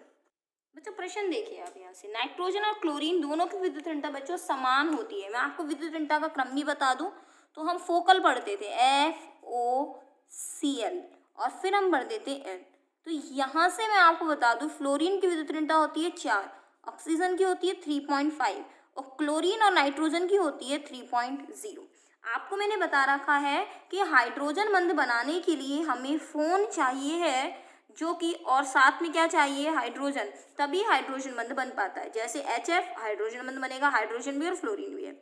बच्चों प्रश्न देखिए आप यहाँ से, नाइट्रोजन और क्लोरीन दोनों की विद्युत ऋणता बच्चों समान होती है। मैं आपको विद्युत ऋणता का क्रम भी बता दूं, तो हम फोकल पढ़ते थे FOCl और फिर हम पढ़ते थे N। तो यहाँ से मैं आपको बता दूं, फ्लोरीन की विद्युत ऋणता होती है 4, ऑक्सीजन की होती है 3.5 और क्लोरीन और नाइट्रोजन की होती है 3.0। आपको मैंने बता रखा है कि हाइड्रोजन बंध बनाने के लिए हमें फोन चाहिए है, जो कि और साथ में क्या चाहिए हाइड्रोजन, तभी हाइड्रोजन बंध बन पाता है। जैसे HF हाइड्रोजन बंध बनेगा, हाइड्रोजन भी और फ्लोरीन भी है।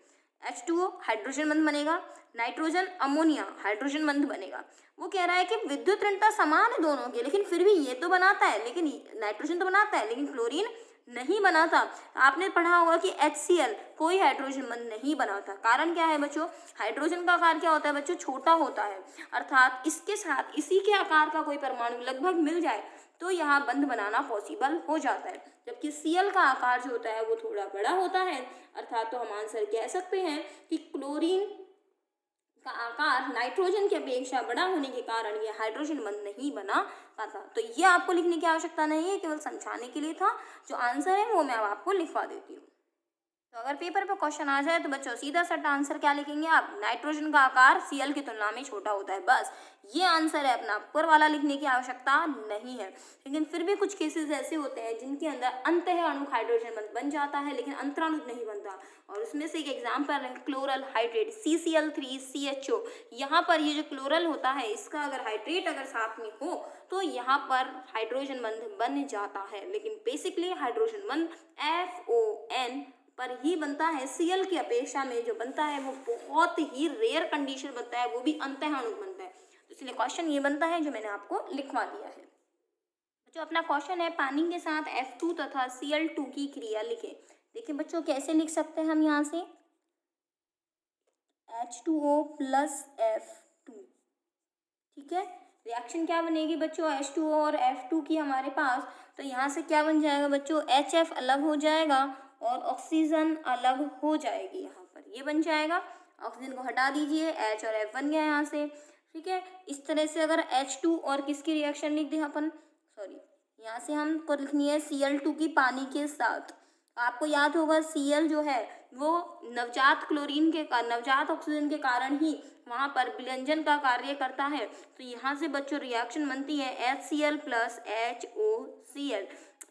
H2O हाइड्रोजन बंध बनेगा, नाइट्रोजन अमोनिया हाइड्रोजन बंध बनेगा। वो कह रहा है कि विद्युत ऋणता समान है दोनों की, लेकिन फिर भी ये तो बनाता है, लेकिन नाइट्रोजन तो बनाता है लेकिन फ्लोरीन नहीं बनाता। आपने पढ़ा होगा कि HCl कोई हाइड्रोजन बंध नहीं बनाता। कारण क्या है बच्चों, हाइड्रोजन का आकार क्या होता है बच्चों, छोटा होता है, अर्थात इसके साथ इसी के आकार का कोई परमाणु लगभग मिल जाए तो यहाँ बंध बनाना पॉसिबल हो जाता है। जबकि Cl का आकार जो होता है वो थोड़ा बड़ा होता है, अर्थात तो हम आंसर कह सकते हैं कि क्लोरीन का आकार नाइट्रोजन की अपेक्षा बड़ा होने के कारण ये हाइड्रोजन बंध नहीं बना पाता। तो ये आपको लिखने की आवश्यकता नहीं है, केवल समझाने के लिए था। जो आंसर है वो मैं अब आपको लिखवा देती हूँ। तो अगर पेपर पर क्वेश्चन आ जाए तो बच्चों सीधा सट्टा आंसर क्या लिखेंगे आप, नाइट्रोजन का आकार Cl की तुलना में छोटा होता है, बस ये आंसर है अपना। ऊपर वाला लिखने की आवश्यकता नहीं है। लेकिन फिर भी कुछ केसेस ऐसे होते हैं जिनके अंदर अंतः अणु हाइड्रोजन बंध बन जाता है लेकिन अंतराणु नहीं बनता, और उसमें से एक एग्जाम्पल है क्लोरल हाइड्रेट CCl3CHO। यहाँ पर ये जो क्लोरल होता है इसका अगर हाइड्रेट अगर साथ में हो तो यहाँ पर हाइड्रोजन बंध बन जाता है, लेकिन बेसिकली हाइड्रोजन बंध FON पर ही बनता है। Cl की अपेक्षा में जो बनता है वो बहुत ही रेयर कंडीशन बनता है, वो भी अंतः अणु बनता है। तो इसलिए क्वेश्चन ये बनता है जो मैंने आपको लिखवा दिया है। जो अपना क्वेश्चन है, पानी के साथ F2 तथा Cl2 की क्रिया लिखें। देखिए बच्चों कैसे लिख सकते हैं हम यहाँ से, H2O प्लस F2, ठीक है। रिएक्शन क्या बनेगी बच्चों, H2O और F2 की हमारे पास, तो यहाँ से क्या बन जाएगा बच्चों, HF अलग हो जाएगा और ऑक्सीजन अलग हो जाएगी। यहाँ पर ये बन जाएगा, ऑक्सीजन को हटा दीजिए, H और F बन गया यहाँ से, ठीक है। इस तरह से अगर H2 और किसकी रिएक्शन लिख दें अपन, सॉरी यहाँ से हमको लिखनी है Cl2 की पानी के साथ। आपको याद होगा Cl जो है वो नवजात क्लोरीन के नवजात ऑक्सीजन के कारण ही वहाँ पर विलयंजन का कार्य करता है। तो यहाँ से बच्चों रिएक्शन बनती है HCl प्लस HOCl,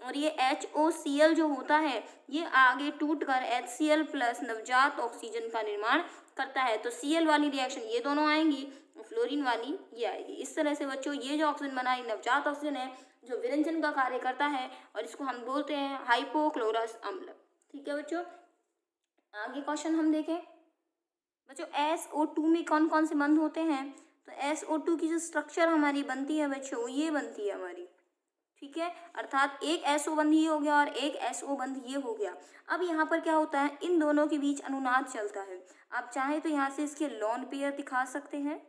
और ये HOCl जो होता है ये आगे टूट कर HCl प्लस नवजात ऑक्सीजन का निर्माण करता है। तो Cl वाली रिएक्शन ये दोनों आएंगी, फ्लोरीन वाली ये आएगी। इस तरह से बच्चों ये जो ऑक्सीजन बना है नवजात ऑक्सीजन है जो विरंजन का कार्य करता है, और इसको हम बोलते हैं हाइपोक्लोरस अम्ल, ठीक है बच्चों। आगे क्वेश्चन हम देखें बच्चों, SO2 में कौन कौन से बंध होते हैं, तो SO2 की जो स्ट्रक्चर हमारी बनती है बच्चों ये बनती है हमारी, ठीक है, अर्थात एक SO बंध ये हो गया और एक SO बंध ये हो गया। अब यहाँ पर क्या होता है, इन दोनों के बीच अनुनाद चलता है। आप चाहे तो यहाँ से इसके लोन पेयर दिखा सकते हैं,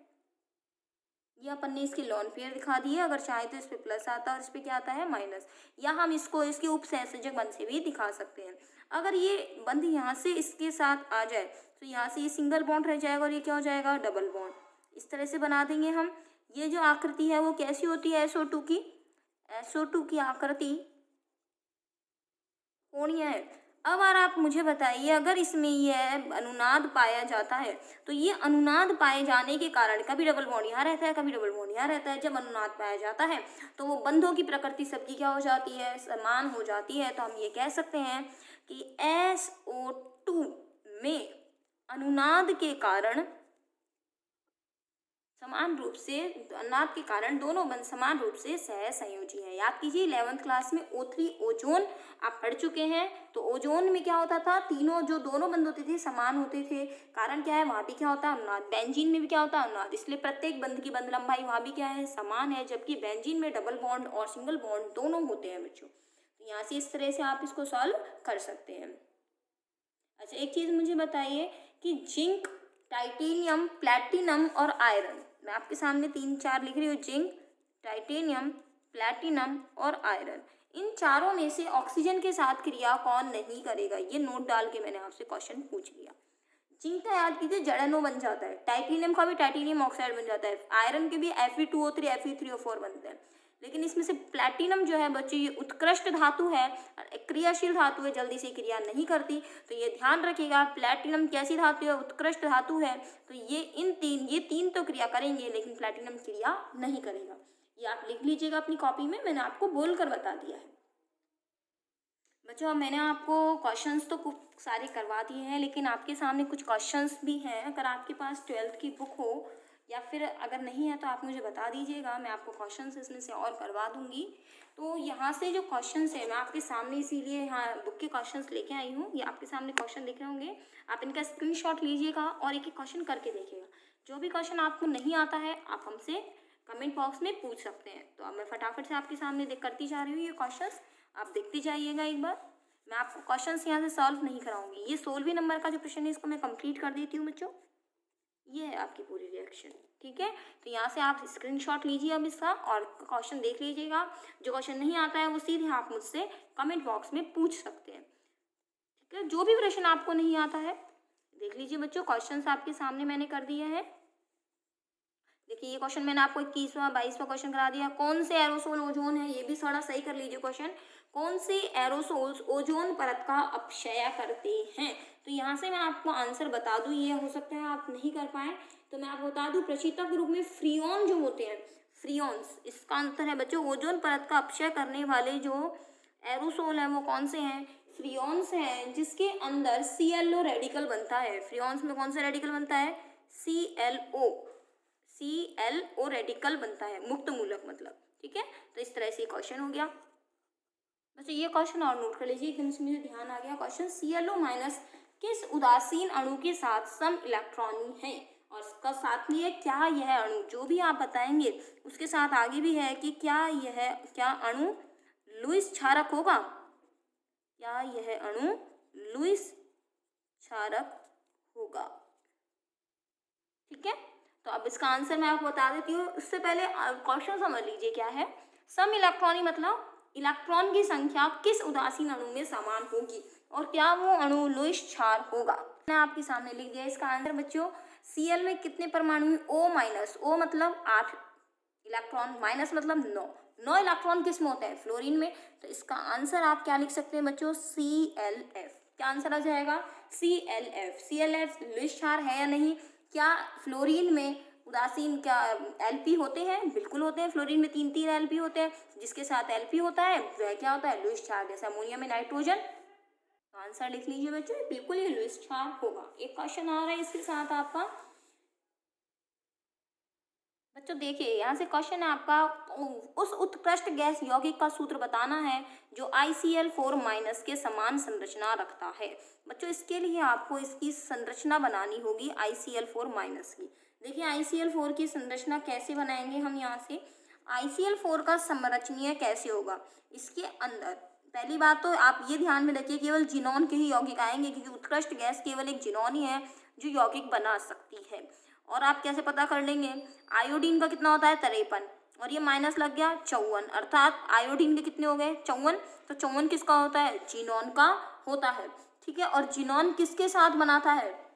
ये अपन ने इसके लोन पेयर दिखा दिए, अगर चाहे तो इस पे प्लस आता है और इस पे क्या आता है माइनस, या हम इसको इसके उपसहसंयोजक बंध से भी दिखा सकते हैं। अगर ये बंध यहाँ से इसके साथ आ जाए तो यहाँ से ये सिंगल बॉन्ड रह जाएगा और ये क्या हो जाएगा डबल बॉन्ड, इस तरह से बना देंगे हम। ये जो आकृति है वो कैसी होती है SO2 की, SO2 की आकृति कोणीय है। अब अगर आप मुझे बताइए, अगर इसमें यह अनुनाद पाया जाता है तो ये अनुनाद पाए जाने के कारण कभी डबल बॉन्ड यहाँ रहता है, कभी डबल बॉन्ड यहाँ रहता है। जब अनुनाद पाया जाता है तो वो बंधों की प्रकृति सबकी क्या हो जाती है, समान हो जाती है। तो हम ये कह सकते हैं कि SO2 में अनुनाद के कारण समान रूप से, अनुनाद के कारण दोनों बंध समान रूप से सहसंयोजी है। याद कीजिए 11th क्लास में O3 ओजोन आप पढ़ चुके हैं। तो ओजोन में क्या होता था, तीनों जो दोनों बंध होते थे समान होते थे। कारण क्या है, वहाँ भी क्या होता है अनुनाद। बेंजीन में भी क्या होता है अनुनाद, इसलिए प्रत्येक बंध की बंध लंबाई वहाँ भी क्या है समान है, जबकि बेंजीन में डबल बॉन्ड और सिंगल बॉन्ड दोनों होते हैं बच्चों। तो यहाँ से इस तरह से आप इसको सॉल्व कर सकते हैं। अच्छा, एक चीज़ मुझे बताइए कि जिंक, टाइटेनियम, प्लैटिनम और आयरन, मैं आपके सामने 3-4 लिख रही हूँ, जिंक, टाइटेनियम, प्लैटिनम और आयरन, इन चारों में से ऑक्सीजन के साथ क्रिया कौन नहीं करेगा। ये नोट डाल के मैंने आपसे क्वेश्चन पूछ लिया। जिंक का याद कीजिए जड़नो बन जाता है, टाइटेनियम का भी टाइटेनियम ऑक्साइड बन जाता है, आयरन के भी Fe2O3 Fe3O4 बनते हैं। लेकिन इसमें से प्लैटिनम जो है बच्चे ये उत्कृष्ट धातु है, क्रियाशील धातु है, जल्दी से क्रिया नहीं करती। तो ये ध्यान रखिएगा, प्लैटिनम कैसी धातु है, उत्कृष्ट धातु है। तो ये तीन तो क्रिया करेंगे लेकिन प्लैटिनम क्रिया नहीं करेगा। ये आप लिख लीजिएगा अपनी कॉपी में, मैंने आपको बोल कर बता दिया है। बच्चों मैंने आपको क्वेश्चंस तो कुछ सारे करवा दिए हैं, लेकिन आपके सामने कुछ क्वेश्चंस भी हैं। अगर आपके पास 12th की बुक हो या फिर अगर नहीं है तो आप मुझे बता दीजिएगा, मैं आपको क्वेश्चंस इसमें से और करवा दूंगी। तो यहाँ से जो क्वेश्चंस है मैं आपके सामने इसीलिए यहाँ बुक के क्वेश्चंस लेके आई हूँ। ये आपके सामने क्वेश्चन दिख रहे होंगे, आप इनका स्क्रीनशॉट लीजिएगा और एक एक क्वेश्चन करके देखिएगा। जो भी क्वेश्चन आपको नहीं आता है आप हमसे कमेंट बॉक्स में पूछ सकते हैं। तो अब मैं फटाफट से आपके सामने करती जा रही हूँ ये क्वेश्चन, आप देखते जाइएगा एक बार। मैं आपको क्वेश्चंस यहाँ से सॉल्व नहीं कराऊंगी, ये 16वें नंबर का जो प्रश्न है इसको मैं कंप्लीट कर देती हूँ बच्चों। ये है आपकी पूरी रिएक्शन, ठीक है। तो यहाँ से आप स्क्रीनशॉट लीजिए अब इसका और क्वेश्चन देख लीजिएगा। जो क्वेश्चन नहीं आता है वो सीधे आप मुझसे कमेंट बॉक्स में पूछ सकते हैं, ठीक है। जो भी प्रश्न आपको नहीं आता है देख लीजिए बच्चों, क्वेश्चन आपके सामने मैंने कर दिए हैं। देखिए ये क्वेश्चन मैंने आपको 21वां 22वां क्वेश्चन करा दिया। कौन से एरोसोल ओजोन है, ये भी थोड़ा सही कर लीजिए क्वेश्चन। कौन से एरोसोल्स ओजोन परत का अपक्षय करते हैं। तो यहाँ से मैं आपको आंसर बता दूं, ये हो सकता है आप नहीं कर पाए तो मैं आपको बता दूं, प्रशीतक के रूप में फ्रियोन जो होते हैं, फ्रियोन्स, इसका आंसर है बच्चों ओजोन परत का अपक्षय करने वाले जो एरोसोल हैं वो कौन से हैं, फ्रियोन्स हैं, जिसके अंदर ClO रेडिकल बनता है। फ्रियोन्स में कौन सा रेडिकल बनता है, ClO रेडिकल बनता है, मुक्त मूलक मतलब, ठीक है। तो इस तरह से क्वेश्चन हो गया बच्चों। ये क्वेश्चन और नोट कर लीजिए, एकदम से मुझे ध्यान आ गया क्वेश्चन। ClO माइनस किस उदासीन अणु के साथ सम इलेक्ट्रॉनी है, और इसका साथ में है क्या यह अणु, जो भी आप बताएंगे उसके साथ आगे भी है कि क्या अणु लुईस क्षारक होगा, क्या यह अणु लुईस क्षारक होगा, ठीक है। तो अब इसका आंसर मैं आपको बता देती हूँ। उससे पहले क्वेश्चन समझ लीजिए क्या है। सम इलेक्ट्रॉनी मतलब इलेक्ट्रॉन की संख्या किस उदासीन अणु में समान होगी और क्या वो अणु लुईस क्षार होगा। मैंने आपके सामने लिख दिया इसका आंसर बच्चों। Cl में कितने परमाणु हैं, O माइनस, O मतलब 8 इलेक्ट्रॉन, माइनस मतलब 9 इलेक्ट्रॉन किस में होते हैं, फ्लोरीन में। तो इसका आंसर आप क्या लिख सकते हैं बच्चों, ClF। क्या आंसर आ जाएगा, ClF लुईस क्षार है या नहीं। क्या फ्लोरीन में उदासीन क्या Lp होते हैं, बिल्कुल होते हैं। फ्लोरीन में 3 Lp होते हैं, जिसके साथ Lp होता है वह क्या होता है, लुईस क्षार, जैसे अमोनिया में नाइट्रोजन। आंसर लिख लीजिए बच्चों, बिल्कुल ये लुईस क्षार होगा। एक क्वेश्चन आ रहा है इसके साथ आपका बच्चों, देखिए यहाँ से क्वेश्चन है आपका, उस उत्कृष्ट गैस यौगिक का सूत्र बताना है जो ICl4 माइनस के समान संरचना रखता है। बच्चों इसके लिए आपको इसकी संरचना बनानी होगी ICl4 माइनस की। देखिए ICl4 की संरचना कैसे बनाएंगे हम, यहाँ से ICl4 का संरचनीय कैसे होगा। इसके अंदर पहली बात तो आप ये ध्यान में रखिए, केवल जिनोन के ही यौगिक आएंगे, क्योंकि उत्कृष्ट गैस केवल एक जिनोन ही है जो यौगिक बना सकती है। और आप कैसे पता कर लेंगे, आयोडीन का कितना होता है 53 और ये माइनस लग गया 54, अर्थात आयोडीन के कितने हो गए 54। तो 54 किसका होता है, जीनोन का होता है। ठीक है, और जीनोन किसके साथ बनाता है,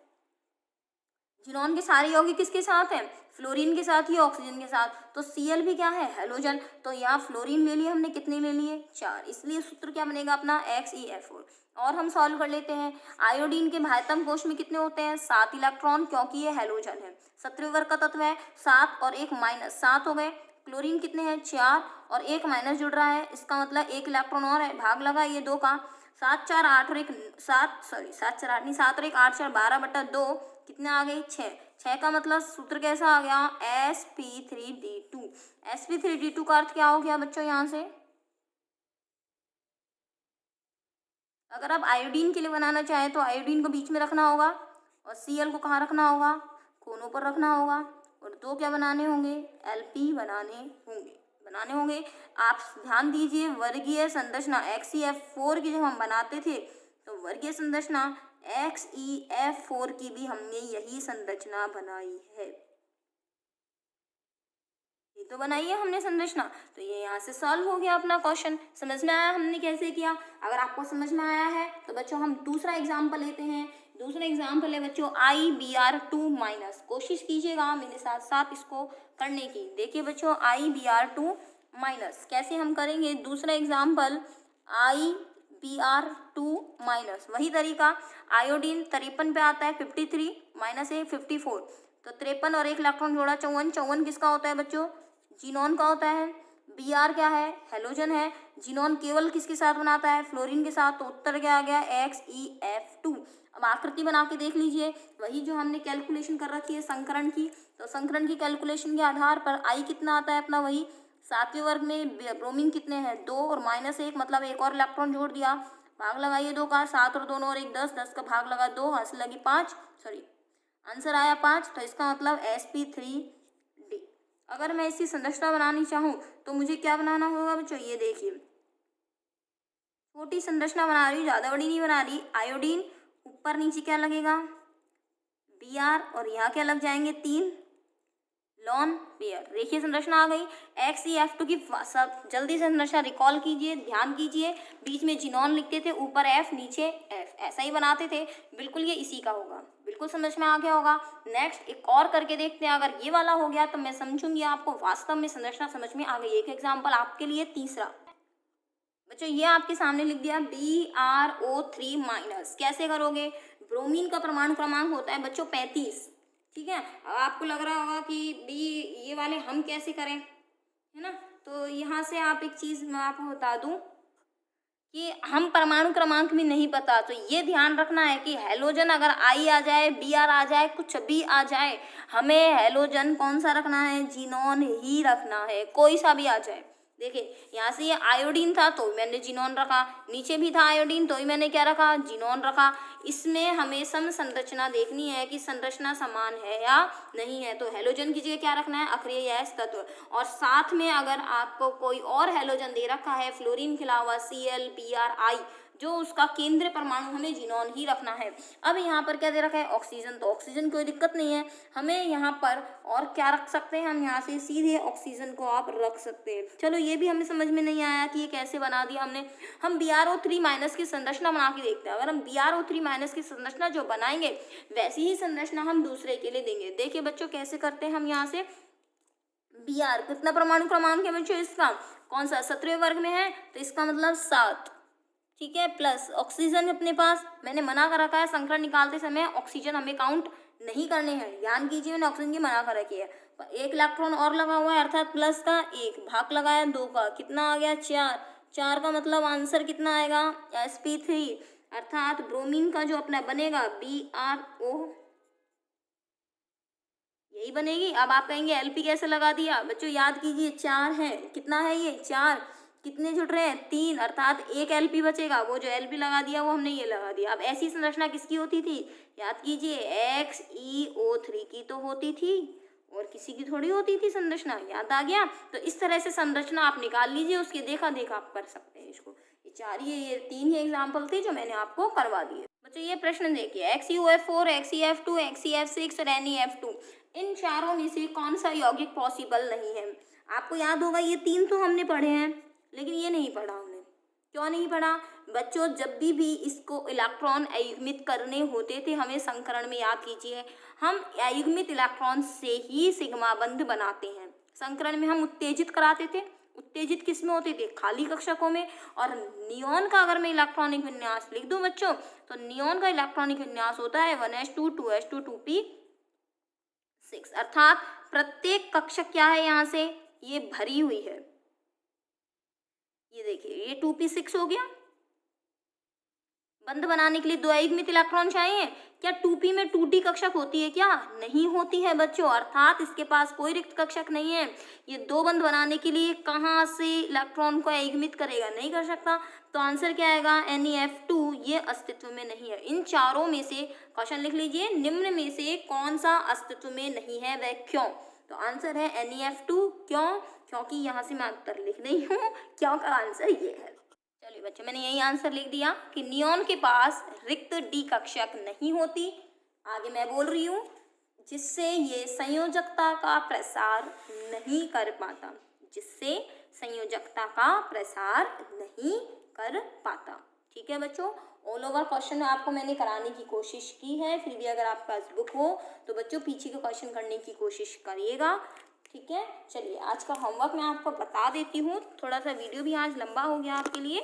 जीनोन के सारे यौगिक किसके साथ हैं, फ्लोरीन के साथ ही, ऑक्सीजन के साथ। तो Cl भी क्या है, हेलोजन। तो यहाँ फ्लोरीन ले लिए हमने, कितने ले लिए 4, इसलिए सूत्र क्या बनेगा अपना XeF4। और हम सॉल्व कर लेते हैं। आयोडीन के बाह्यतम कोश में कितने होते हैं 7 इलेक्ट्रॉन, क्योंकि ये हेलोजन है। सत्रह वर्ग का तत्व है, 7 और 1 माइनस 7 हो गए। क्लोरीन कितने हैं 4 और 1 माइनस जुड़ रहा है, इसका मतलब 1 इलेक्ट्रॉन और है, भाग लगा ये 2 का। 7 4 8 और 1 7 सॉरी 7 4 8 नहीं 7 और 1 8 4 12/2 कितने आ गए 6 का मतलब सूत्र कैसा आ गया sp3d2। sp3d2 का अर्थ क्या हो गया बच्चों, यहाँ से अगर आप आयोडीन के लिए बनाना चाहें तो आयोडीन को बीच में रखना होगा और Cl को कहाँ रखना होगा, कोनों पर रखना होगा, और 2 क्या बनाने होंगे, Lp बनाने होंगे। आप ध्यान दीजिए, वर्गीय संरचना XeF4 की जब हम बनाते थे तो वर्गीय संरचना XeF4 की भी हमने यही संरचना बनाई है, ये तो बनाई है हमने संरचना। तो ये यहाँ से सॉल्व हो गया अपना क्वेश्चन। समझ में आया हमने कैसे किया। अगर आपको समझ में आया है तो बच्चों हम दूसरा एग्जाम्पल लेते हैं। दूसरा एग्जाम्पल है बच्चों IBr2-। कोशिश कीजिएगा मेरे साथ साथ इसको करने की। देखिए बच्चों IBr2-, कैसे हम करेंगे, दूसरा एग्जाम्पल IBr2-। वही तरीका, आयोडीन 53 पे आता है, 53 माइनस 54, तो 53 और 1 इलेक्ट्रॉन जोड़ा 54। 54 किसका होता है बच्चों, जीनोन का होता है। Br क्या है, हेलोजन है। जीनोन केवल किसके साथ बनाता है, फ्लोरीन के साथ। तो उत्तर क्या आ गया XeF2। अब आकृति बना के देख लीजिए, वही जो हमने कैलकुलेशन कर रखी है संकरण की। तो संकरण की कैलकुलेशन के आधार पर I कितना आता है अपना, वही 7वें वर्ग में ब्रोमीन कितने हैं 2 और -1, मतलब 1 और इलेक्ट्रॉन जोड़ दिया, भाग लगाइए 2 का, 7 और 2 और 1 10, 10 का भाग लगा 2, हासिल लगी 5, आंसर आया 5। तो इसका मतलब sp3d। अगर मैं इसकी संरचना बनानी चाहूँ तो मुझे क्या बनाना होगा बच्चों, ये देखिए छोटी संरचना बना रही हूँ, ज़्यादा बड़ी नहीं बना रही। आयोडीन ऊपर नीचे क्या लगेगा Br, और यहाँ क्या लग जाएंगे 3 लॉन पेयर। रेखीय संरचना आ गई। XeF2 की सब जल्दी से संरचना रिकॉल कीजिए, ध्यान कीजिए, बीच में जीनोन लिखते थे, ऊपर F नीचे F, ऐसा ही बनाते थे। बिल्कुल ये इसी का होगा, बिल्कुल समझ में आ गया होगा। नेक्स्ट एक और करके देखते हैं, अगर ये वाला हो गया तो मैं समझूंगी आपको वास्तव में संरचना समझ में आ गई। एक एग्जाम्पल आपके लिए तीसरा बच्चों, ये आपके सामने लिख दिया BrO3-। कैसे करोगे, ब्रोमीन का परमाणु क्रमांक होता है बच्चों 35। ठीक है, अब आपको लग रहा होगा कि ये वाले हम कैसे करें, है ना। तो यहाँ से आप एक चीज़ मैं आपको बता दूं कि हम परमाणु क्रमांक भी नहीं पता, तो ये ध्यान रखना है कि हेलोजन अगर I आ जाए, Br आ जाए, कुछ भी आ जाए, हमें हेलोजन कौन सा रखना है, जीनोन ही रखना है, कोई सा भी आ जाए। देखिए यहाँ से ये आयोडीन था तो मैंने जीनोन रखा, नीचे भी था आयोडीन तो ही मैंने क्या रखा, जीनोन रखा। इसमें हमें सम संरचना देखनी है कि संरचना समान है या नहीं है। तो हेलोजन की जगह क्या रखना है, अक्रिय गैस तत्व, और साथ में अगर आपको कोई और हेलोजन दे रखा है फ्लोरीन के अलावा Cl, Br, I, जो उसका केंद्र परमाणु हमें जीनोन ही रखना है। अब यहाँ पर क्या दे रखा है, ऑक्सीजन, तो ऑक्सीजन कोई दिक्कत नहीं है, हमें यहाँ पर और क्या रख सकते हैं, हम यहाँ से सीधे ऑक्सीजन को आप रख सकते हैं। चलो ये भी हमें समझ में नहीं आया कि ये कैसे बना दिया हमने। हम BrO3- की संरचना बना के देखते हैं। अगर हम BrO3- की संरचना जो बनाएंगे वैसी ही संरचना हम दूसरे के लिए देंगे। देखिए बच्चों कैसे करते हैं हम, यहाँ से Br कितना परमाणु क्रमांक है बच्चों इसका, कौन सा, 17वें वर्ग में है, तो इसका मतलब 7। ठीक है, प्लस ऑक्सीजन अपने पास मैंने मना कर रखा है, संकरण निकालते समय ऑक्सीजन हमें काउंट नहीं करने हैं, ध्यान कीजिए, मैंने ऑक्सीजन की मना कर रखी है। 1 इलेक्ट्रॉन और लगा हुआ है, अर्थात प्लस का 1, भाग लगाया 2 का, कितना आ गया 4। 4 का मतलब आंसर कितना आएगा sp3, अर्थात ब्रोमीन का जो अपना बनेगा BrO यही बनेगी। अब आप कहेंगे Lp कैसे लगा दिया, बच्चों याद कीजिए 4 है, कितना है ये 4, कितने जुड़ रहे हैं 3, अर्थात 1 Lp बचेगा, वो जो Lp लगा दिया वो हमने ये लगा दिया। अब ऐसी संरचना किसकी होती थी, याद कीजिए XeO3 की तो होती थी, और किसी की थोड़ी होती थी संरचना, याद आ गया। तो इस तरह से संरचना आप निकाल लीजिए, उसके देखा देखा आप कर सकते हैं इसको। ये 4 ही, ये 3 ही एग्जाम्पल थे जो मैंने आपको करवा दिए। बच्चों ये प्रश्न देखिए, XeOF4, XeF2, XeF6 और NeF2, इन चारों में से कौन सा यौगिक पॉसिबल नहीं है? आपको याद होगा ये तीन तो हमने पढ़े हैं, लेकिन ये नहीं पढ़ा हमने। क्यों नहीं पढ़ा? बच्चों जब भी इसको इलेक्ट्रॉन अयुग्मित करने होते थे, हमें संकरण में याद कीजिए, हम अयुग्मित इलेक्ट्रॉन से ही सिग्मा बंध बनाते हैं। संकरण में हम उत्तेजित कराते थे। उत्तेजित किस में होते थे? खाली कक्षकों में। और नियॉन का अगर मैं इलेक्ट्रॉनिक विन्यास लिख दूं बच्चों, तो नियॉन का इलेक्ट्रॉनिक विन्यास होता है 1s2 2s2 2p6, अर्थात प्रत्येक कक्षक क्या है यहाँ से? ये भरी हुई है। ये देखिए ये 2p6 हो गया। बंध बनाने के लिए दो अयुग्मित इलेक्ट्रॉन चाहिए। क्या 2p में 2d कक्षक होती है क्या? नहीं होती है बच्चों, अर्थात इसके पास कोई रिक्त कक्षक नहीं है। ये दो बंध बनाने के लिए कहाँ से इलेक्ट्रॉन को अयुग्मित करेगा? नहीं कर सकता। तो आंसर क्या आएगा? NeF2 ये अस्तित्व में नहीं है। इन चारों में से क्वेश्चन लिख लीजिए, निम्न में से कौन सा अस्तित्व में नहीं है, वह क्यों? तो आंसर है NeF2। क्यों? क्योंकि यहाँ से मैं उत्तर लिख रही हूँ, क्यों का आंसर ये है। चलिए बच्चों मैंने यही आंसर लिख दिया कि नियॉन के पास रिक्त डी कक्षक नहीं होती। आगे मैं बोल रही हूँ, जिससे ये संयोजकता का प्रसार नहीं कर पाता, जिससे संयोजकता का प्रसार नहीं कर पाता। ठीक है बच्चों, ऑल ओवर क्वेश्चन आपको मैंने कराने की कोशिश की है, फिर भी अगर आपके पास बुक हो तो बच्चों पीछे के क्वेश्चन करने की कोशिश करिएगा। ठीक है, चलिए आज का होमवर्क मैं आपको बता देती हूँ। थोड़ा सा वीडियो भी आज लंबा हो गया आपके लिए।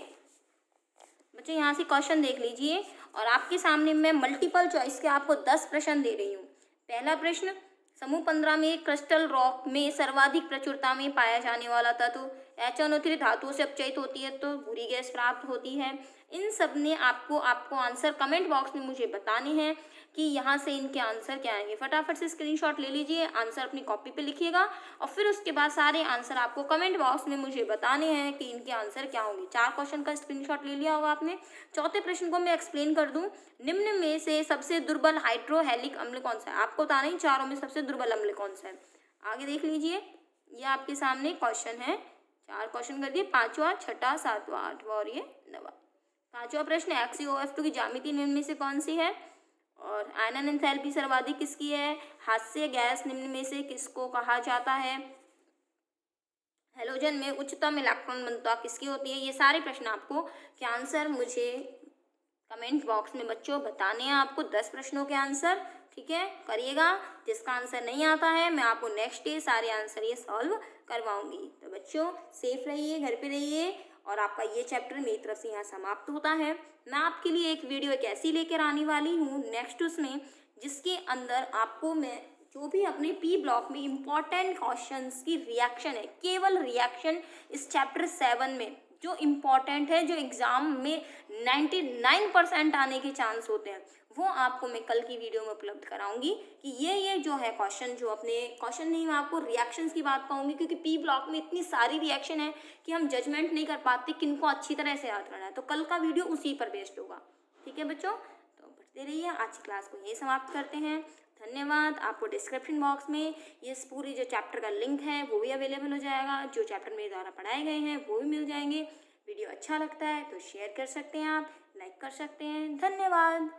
बच्चों यहाँ से क्वेश्चन देख लीजिए, और आपके सामने मैं मल्टीपल चॉइस के आपको 10 प्रश्न दे रही हूँ। पहला प्रश्न, समूह 15 में क्रिस्टल रॉक में सर्वाधिक प्रचुरता में पाया जाने वाला तत्व HNO3 धातुओं से अपचयित होती है तो भूरी गैस प्राप्त होती है। इन सब ने आपको आंसर कमेंट बॉक्स में मुझे बताने हैं कि यहाँ से इनके आंसर क्या आएंगे। फटाफट से स्क्रीनशॉट ले लीजिए, आंसर अपनी कॉपी पे लिखिएगा, और फिर उसके बाद सारे आंसर आपको कमेंट बॉक्स में मुझे बताने हैं कि इनके आंसर क्या होंगे। 4 क्वेश्चन का स्क्रीनशॉट ले लिया होगा आपने। चौथे प्रश्न को मैं एक्सप्लेन कर दूं, निम्न में से सबसे दुर्बल हाइड्रोहेलिक अम्ल कौन सा है? आपको बताना ही चारों में सबसे दुर्बल अम्ल कौन सा है। आगे देख लीजिए, ये आपके सामने क्वेश्चन है। 4 क्वेश्चन कर दिए, 5वां 6वां 7वां 8वां और ये 9वां। 5वां प्रश्न, XeOF2 की ज्यामिति निम्न में से कौन सी है? और आयनन एंथैल्पी सर्वाधिक किसकी है? हास्य गैस निम्न में से किसको कहा जाता है? हेलोजन में उच्चतम इलेक्ट्रॉन घनत्व किसकी होती है? ये सारे प्रश्न आपको के आंसर मुझे कमेंट बॉक्स में बच्चों बताने हैं। आपको 10 प्रश्नों के आंसर, ठीक है, करिएगा। जिसका आंसर नहीं आता है मैं आपको नेक्स्ट डे सारे आंसर ये सॉल्व करवाऊंगी। तो बच्चों सेफ रहिए, घर पे रहिए, और आपका ये चैप्टर मेरी तरफ से यहाँ समाप्त होता है। मैं आपके लिए एक वीडियो एक ऐसी लेकर आने वाली हूँ नेक्स्ट उसमें, जिसके अंदर आपको मैं जो भी अपने पी ब्लॉक में इम्पॉर्टेंट क्वेश्चंस की रिएक्शन है, केवल रिएक्शन इस चैप्टर 7 में जो इम्पॉर्टेंट है, जो एग्जाम में 99% आने के चांस होते हैं, वो आपको मैं कल की वीडियो में उपलब्ध कराऊंगी कि ये जो है क्वेश्चन, जो अपने क्वेश्चन नहीं, मैं आपको रिएक्शंस की बात कहूँगी, क्योंकि पी ब्लॉक में इतनी सारी रिएक्शन है कि हम जजमेंट नहीं कर पाते किनको अच्छी तरह से याद करना है। तो कल का वीडियो उसी पर बेस्ड होगा। ठीक है बच्चों, तो पढ़ते रहिए। आज की क्लास को यही समाप्त करते हैं। धन्यवाद। आपको डिस्क्रिप्शन बॉक्स में ये पूरी जो चैप्टर का लिंक है वो भी अवेलेबल हो जाएगा, जो चैप्टर मेरे द्वारा पढ़ाए गए हैं वो भी मिल जाएंगे। वीडियो अच्छा लगता है तो शेयर कर सकते हैं, आप लाइक कर सकते हैं। धन्यवाद।